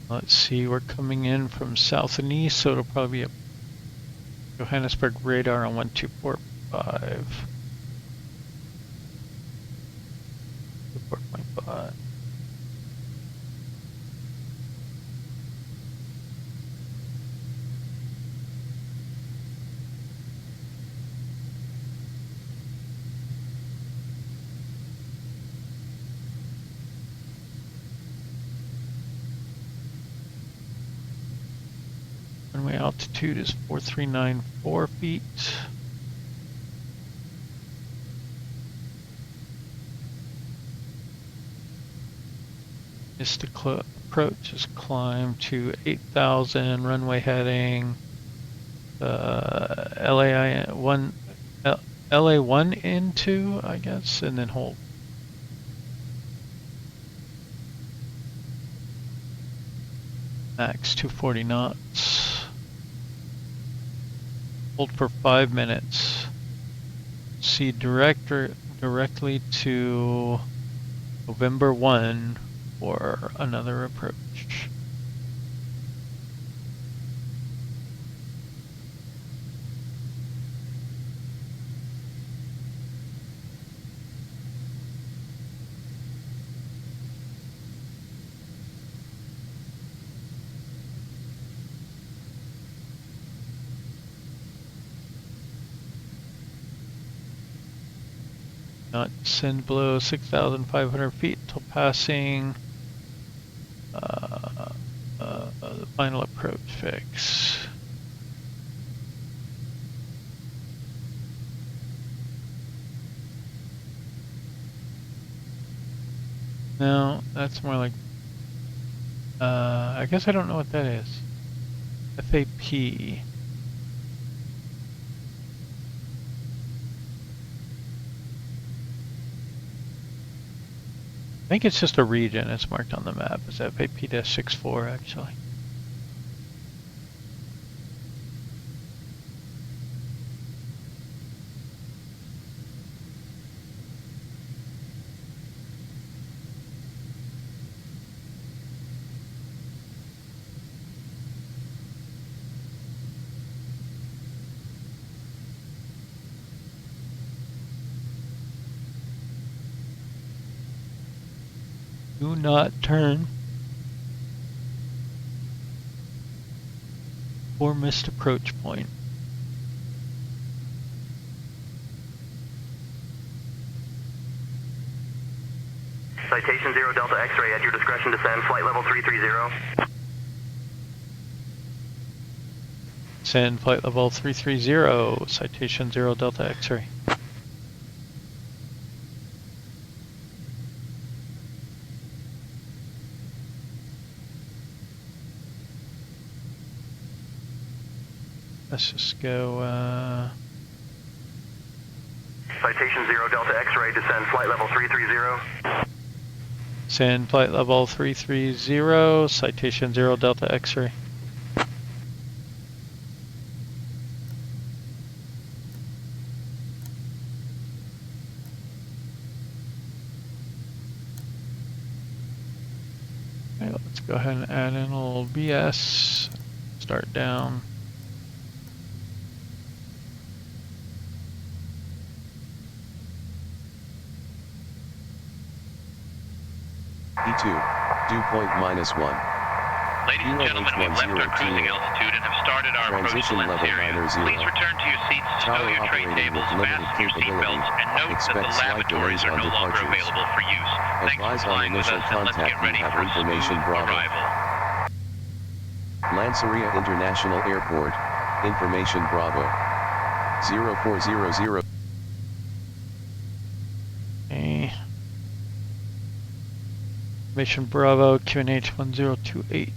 Let's see, we're coming in from south and east, so it'll probably be a Johannesburg radar on 1245. 4.5. altitude is 4394 feet. Approach is climb to 8,000, runway heading LA1 into, I guess, and then hold. Max 240 knots. Hold for 5 minutes. See directly to November 1 for another approach. Not descend below 6,500 feet until passing the final approach fix. No, that's more like, I guess I don't know what that is. FAP. I think it's just a region. It's marked on the map as FAP-64 actually. Do not turn or missed approach point. Citation 0 Delta X-ray, at your discretion descend, flight level 330. Send flight level 330, citation 0 Delta X-ray. Let's just go, Citation 0 Delta X-ray, descend flight level 330. send flight level 330, citation 0 Delta X-ray. Okay, let's go ahead and add in a little BS. Start down. E2, dew point -1. Ladies and gentlemen, we've left our cruising altitude and have started our approach to Transition level Lanseria. -0. Please return to your seats, stow Tower your tray operating tables, with fasten limited your seatbelts, capability. and note that the Expect slight lavatories delays are on no longer departures. available for use. Thanks for Advise on flying with initial us, and let's contact get we ready have for a information smooth Bravo. arrival. Lanseria International Airport, information Bravo. 0400. Okay. Mission Bravo, QNH 1028.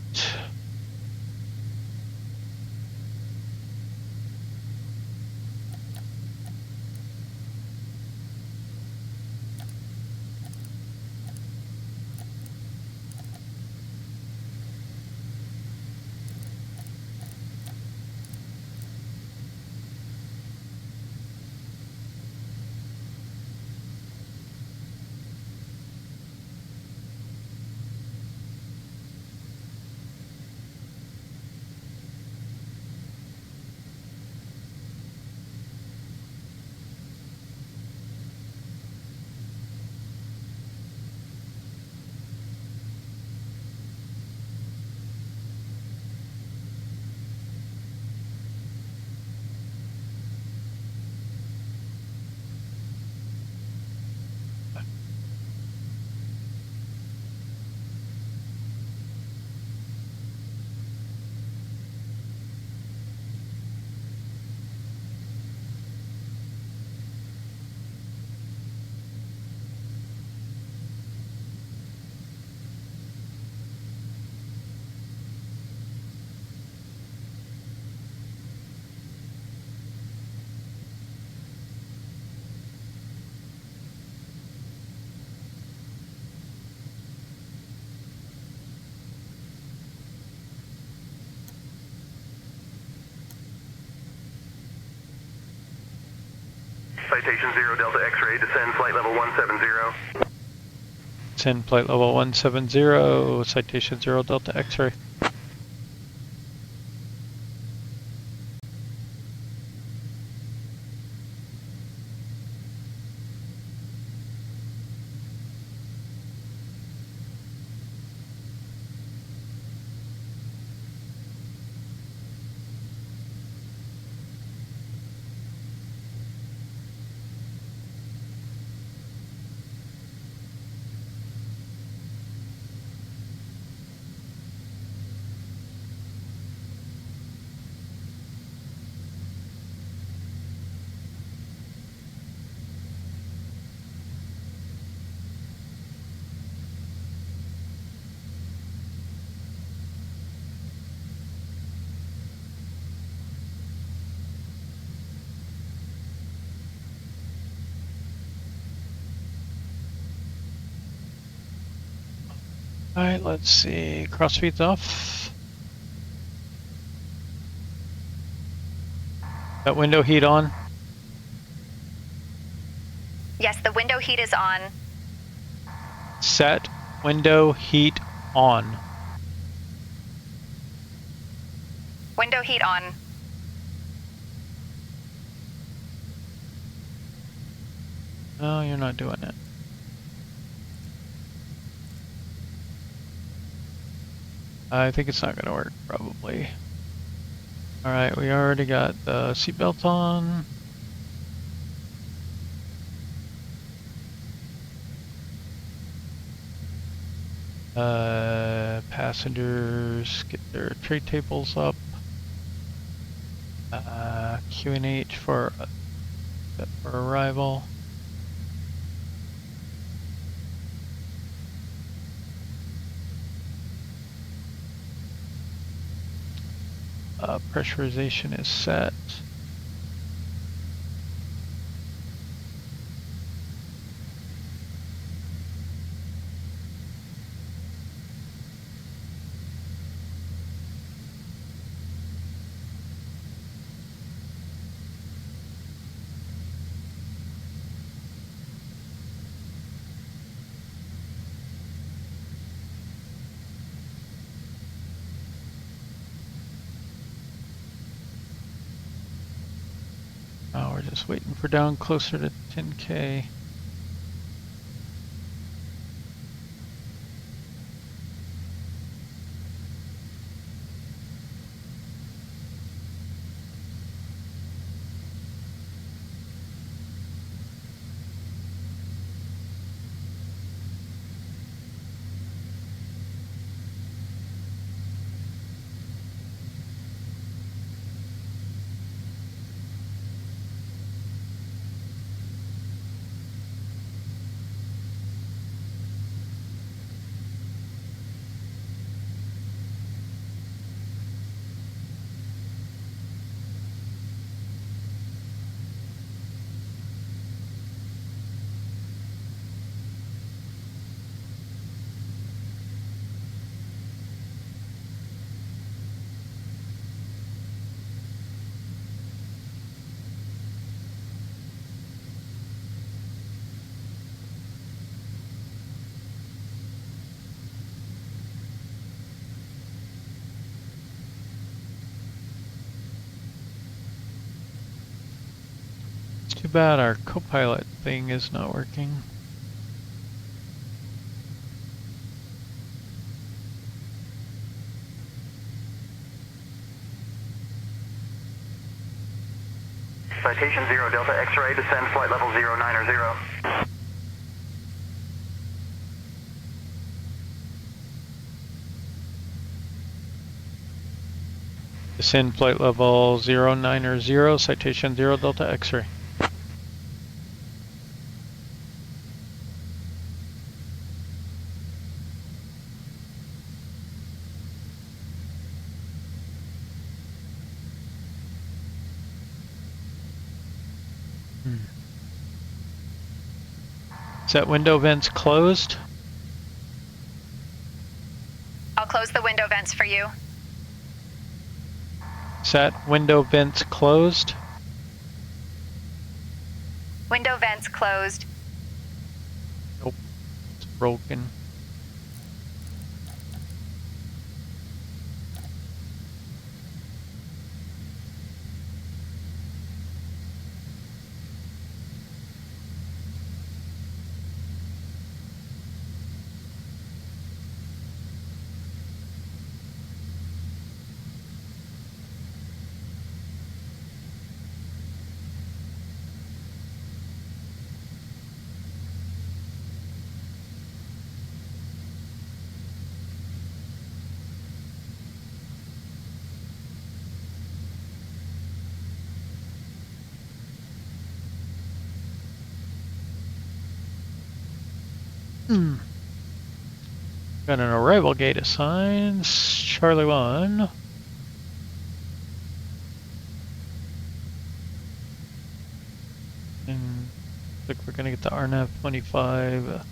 Citation 0 Delta X-ray, descend flight level 170. Descend flight level 170, Citation 0 Delta X-ray. Alright, let's see. Crossfeed's off. That window heat on? Yes, the window heat is on. Set window heat on. Window heat on. No, you're not doing it. I think it's not going to work, probably. Alright, we already got the seatbelt on. Passengers get their tray tables up. Q&H for arrival. Pressurization is set. Oh, we're just waiting for down closer to 10K. Too bad our co-pilot thing is not working. Citation 0 Delta X-ray, descend flight level 090. Descend flight level 090, Citation 0 Delta X-ray. Set window vents closed. I'll close the window vents for you. Set window vents closed. Window vents closed. Nope. It's broken. Got an arrival gate assigned. Charlie 1. And look, we're gonna get the RNAV 25.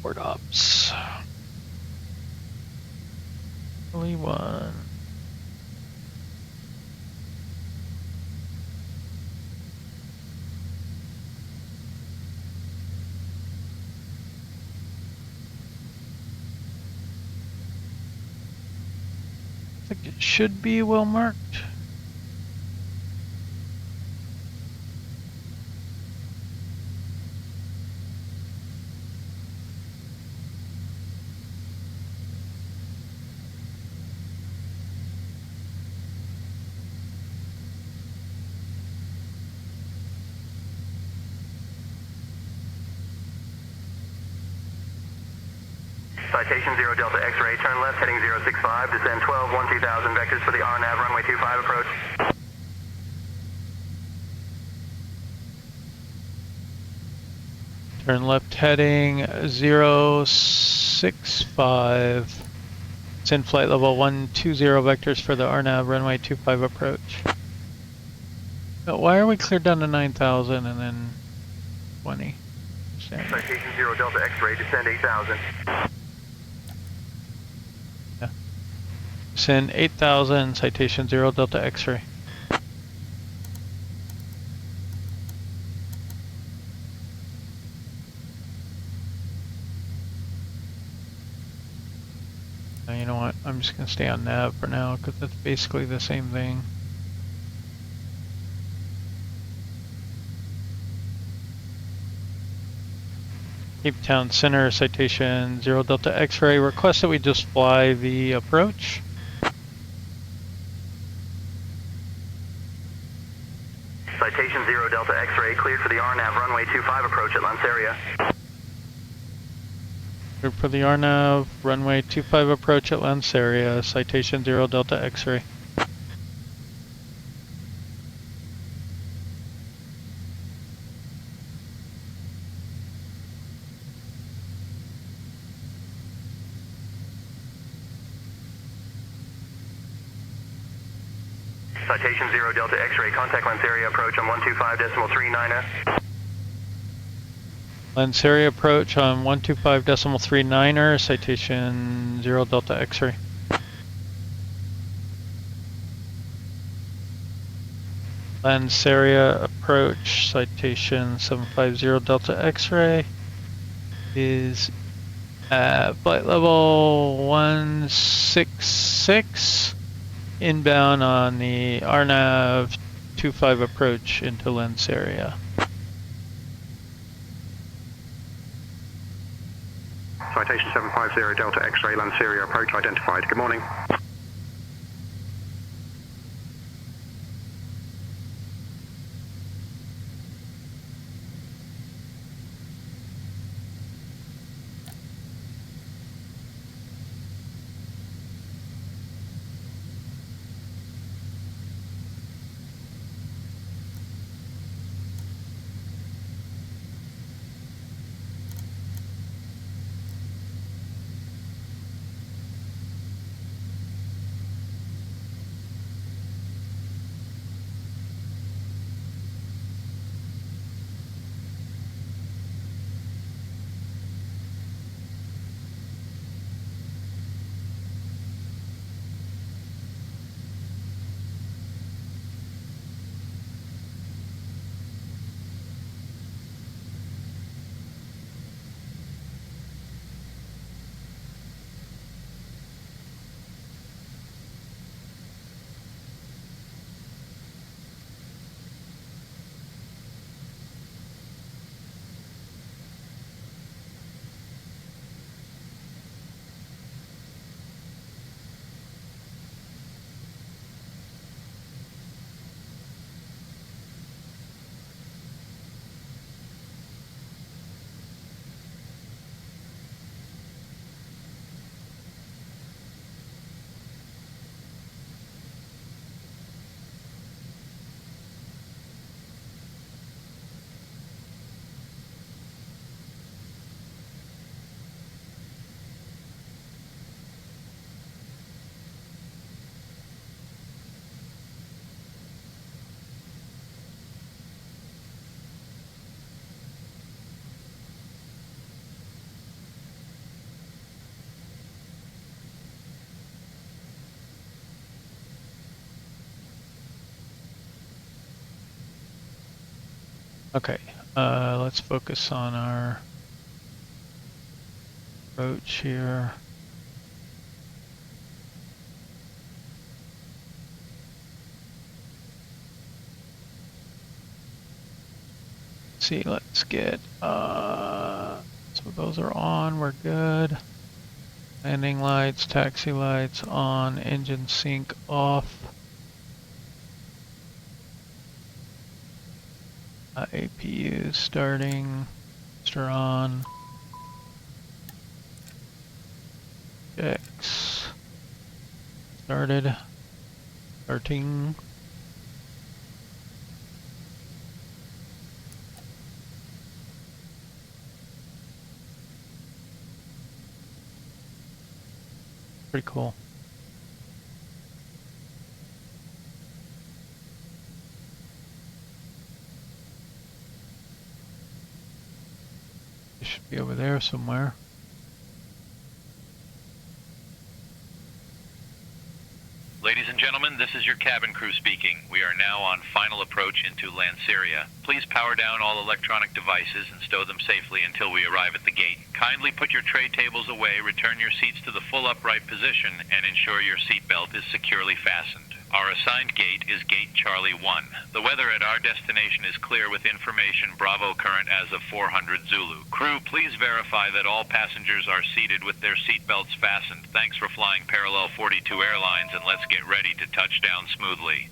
Port ops. Charlie 1. I think it should be well marked. Citation 0 Delta X-ray, turn left heading 065, descend 12, 2000 vectors for the RNAV runway 25 approach. Turn left heading 065. Send flight level 120 vectors for the RNAV runway 25 approach. But why are we cleared down to 9,000 and then 20? Citation 0 Delta X-ray, descend 8,000. Send 8,000, citation 0 Delta X-ray. Now, you know what? I'm just going to stay on nav for now because that's basically the same thing. Cape Town Center, citation 0 Delta X-ray. Request that we just fly the approach. Citation 0 Delta X-ray, cleared for the RNAV runway 25 approach at Lanseria. Cleared for the RNAV runway 25 approach at Lanseria, citation 0 Delta X-ray. Citation 0 Delta X-ray, contact Lanseria approach on 125.39er. Lanseria approach on 125.39er, citation 0 Delta X-ray. Lanseria approach, citation 750 Delta X-ray is at flight level 166. Inbound on the RNAV 25 approach into Lanseria. Citation 750 Delta X-ray, Lanseria approach identified. Good morning. Okay, let's focus on our approach here. See, let's get, so those are on, we're good. Landing lights, taxi lights on, engine sync off. APU starting, booster on. X started, starting. Pretty cool. It should be over there somewhere. Ladies and gentlemen, this is your cabin crew speaking. We are now on final approach into Lanseria. Please power down all electronic devices and stow them safely until we arrive at the gate. Kindly put your tray tables away, return your seats to the full upright position, and ensure your seatbelt is securely fastened. Our assigned gate is Gate Charlie 1. The weather at our destination is clear with information Bravo current as of 400 Zulu. Crew, please verify that all passengers are seated with their seatbelts fastened. Thanks for flying Parallel 42 Airlines, and let's get ready to touch down smoothly.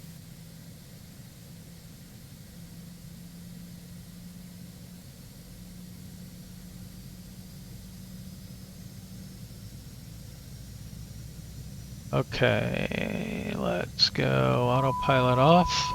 Okay, let's go autopilot off.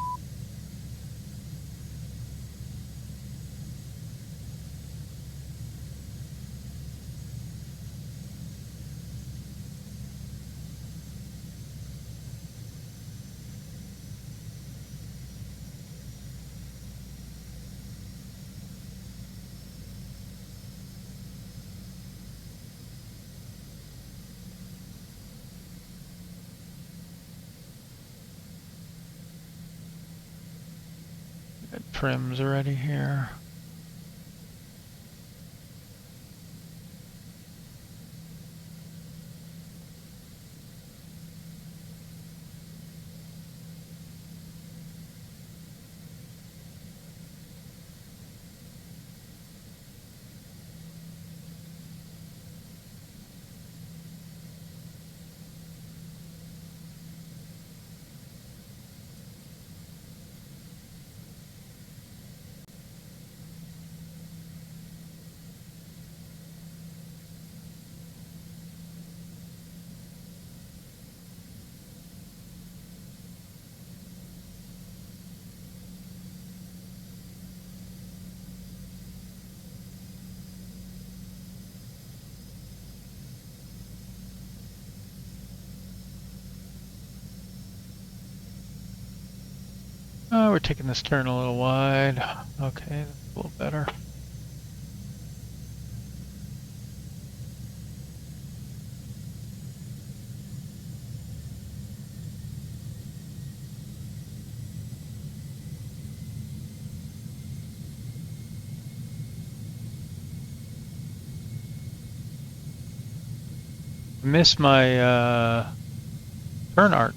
Trim's already here. Oh, we're taking this turn a little wide. Okay, that's a little better. Missed my turn arc.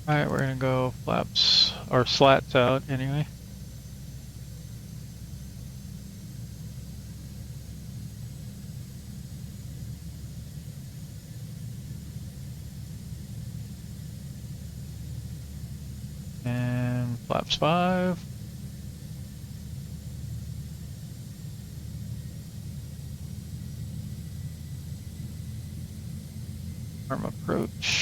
Alright, we're gonna go flaps, or slats out anyway. And flaps 5. Arm approach.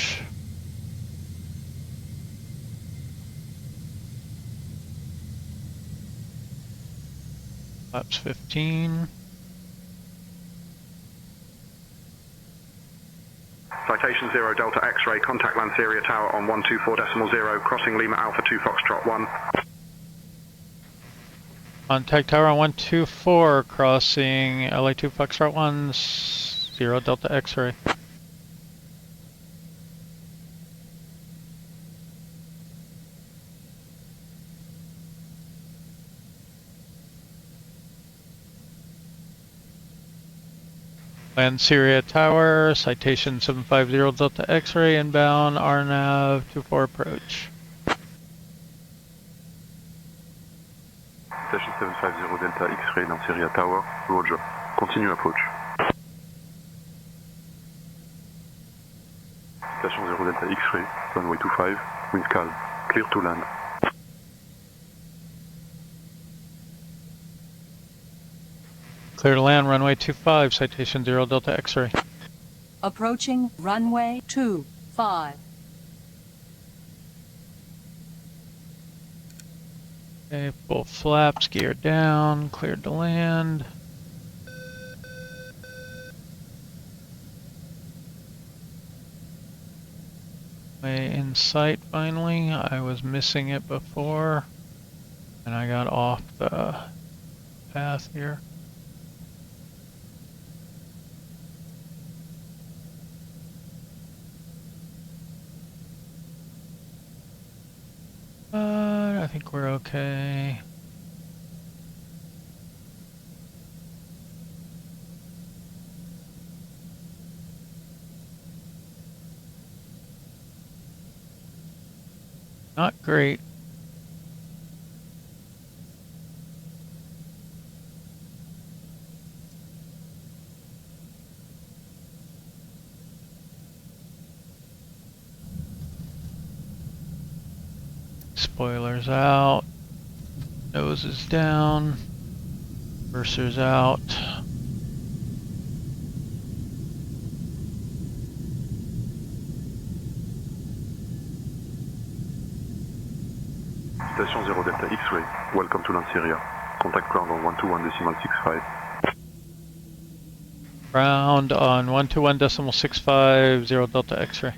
Flaps 15. Citation 0 Delta X-ray, contact Lanseria Tower on 124.0, crossing Lima Alpha 2 Foxtrot 1. Contact tower 124 crossing LA2 Foxtrot 1 0 Delta X-ray. Lanseria Tower, citation 750 Delta X-ray, inbound, RNAV 24 approach. Citation 750 Delta X-ray, Lanseria Tower, Roger. Continue approach. Citation 0 Delta X-ray, runway 25, wind calm, clear to land. Clear to land, runway 25, citation 0 Delta X-ray. Approaching runway 25. Okay, full flaps, gear down, cleared to land. Way in sight finally. I was missing it before, and I got off the path here. I think we're okay. Not great. Spoilers out, nose is down, Mercer's out. Station 0 Delta X-ray, welcome to Lanseria. Contact ground on 121.65. Ground on 121.65, 0 Delta X-ray.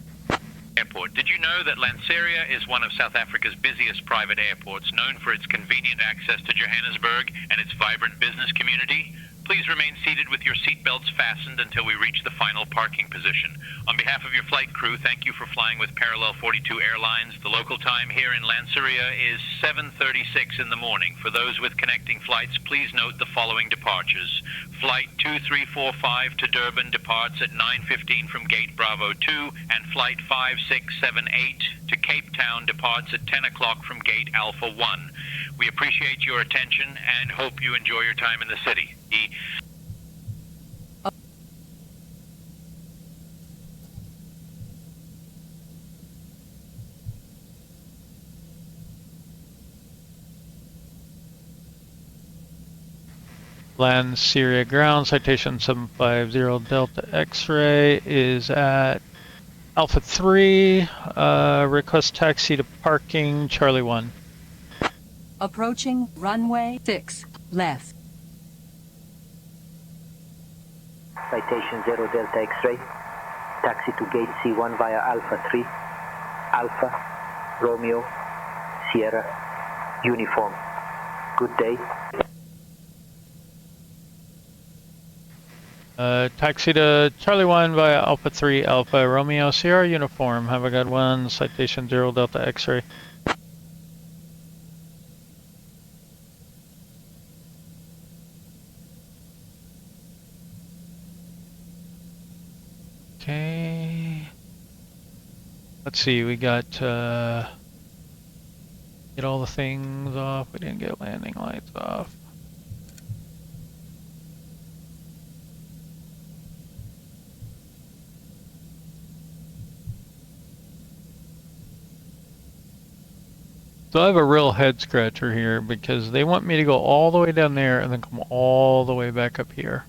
Airport. Did you know that Lanseria is one of South Africa's busiest private airports, known for its convenient access to Johannesburg and its vibrant business community? Please remain seated with your seatbelts fastened until we reach the final parking position. On behalf of your flight crew, thank you for flying with Parallel 42 Airlines. The local time here in Lanseria is 7:36 in the morning. For those with connecting flights, please note the following departures. Flight 2345 to Durban departs at 9:15 from Gate Bravo 2, and Flight 5678 to Cape Town departs at 10 o'clock from Gate Alpha 1. We appreciate your attention and hope you enjoy your time in the city. Lanseria ground, citation 750 Delta X-ray is at Alpha 3, request taxi to parking, Charlie 1. Approaching runway 6 left. Citation 0 Delta X-ray, taxi to gate C1 via Alpha 3, Alpha, Romeo, Sierra, uniform. Good day. Taxi to Charlie 1 via Alpha 3, Alpha, Romeo, Sierra, uniform. Have a good one, citation 0 Delta X-ray. Okay. Let's see, we got, get all the things off. We didn't get landing lights off. So I have a real head scratcher here because they want me to go all the way down there and then come all the way back up here.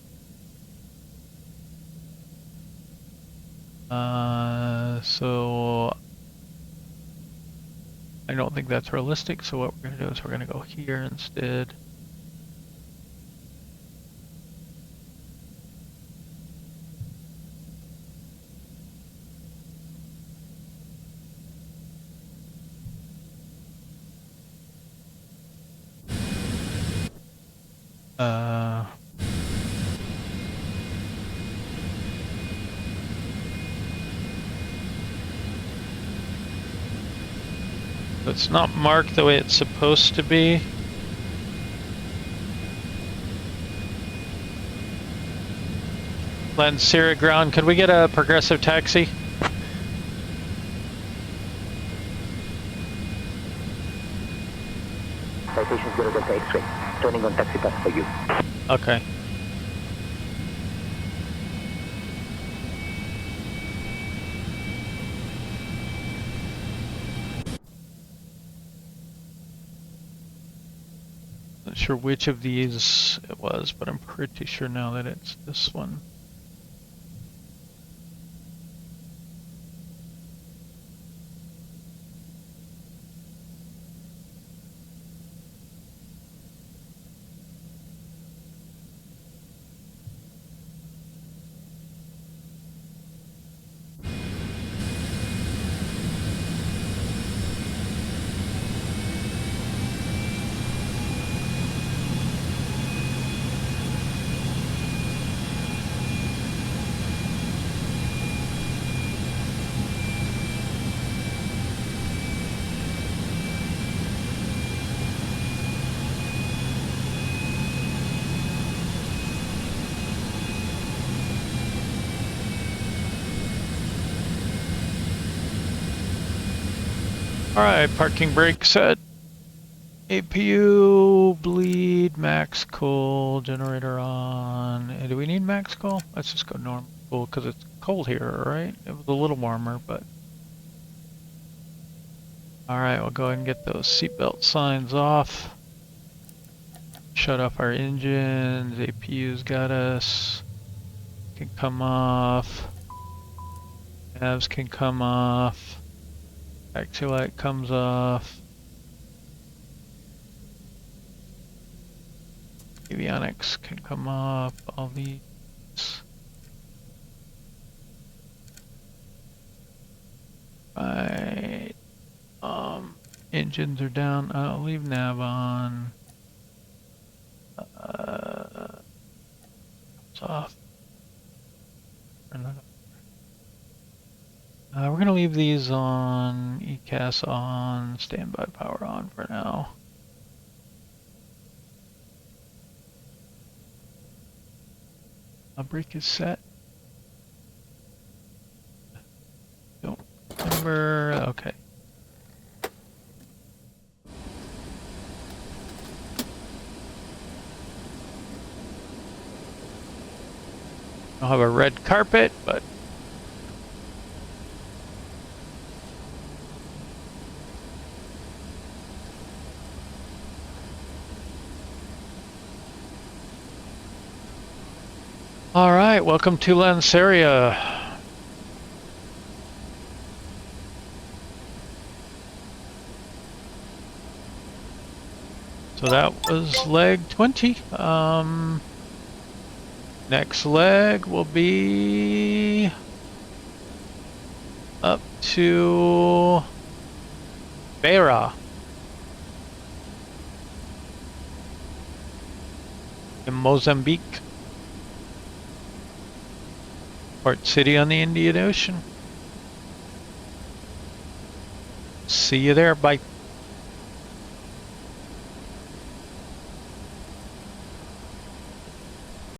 So I don't think that's realistic. So what we're going to do is we're going to go here instead. It's not marked the way it's supposed to be. Lanseria ground, could we get a progressive taxi? Citation 0 Delta X-ray. Turning on taxi path for you. Okay. Not sure which of these it was, but I'm pretty sure now that it's this one. Alright, parking brake set. APU, bleed, max cool, generator on. Hey, do we need max cool? Let's just go normal cool because it's cold here, right? It was a little warmer, but. Alright, we'll go ahead and get those seatbelt signs off. Shut off our engines, APU's got us. Can come off. Navs can come off. Taxi light comes off. Avionics can come off. All these. Right. Engines are down. I'll leave nav on. It's off. We're gonna leave these on, ECAS on, standby power on for now. Brake is set. Don't remember, okay. I'll have a red carpet, but alright, welcome to Lanseria. So that was leg 20. Next leg will be up to Beira in Mozambique. Port city on the Indian Ocean. See you there, bye.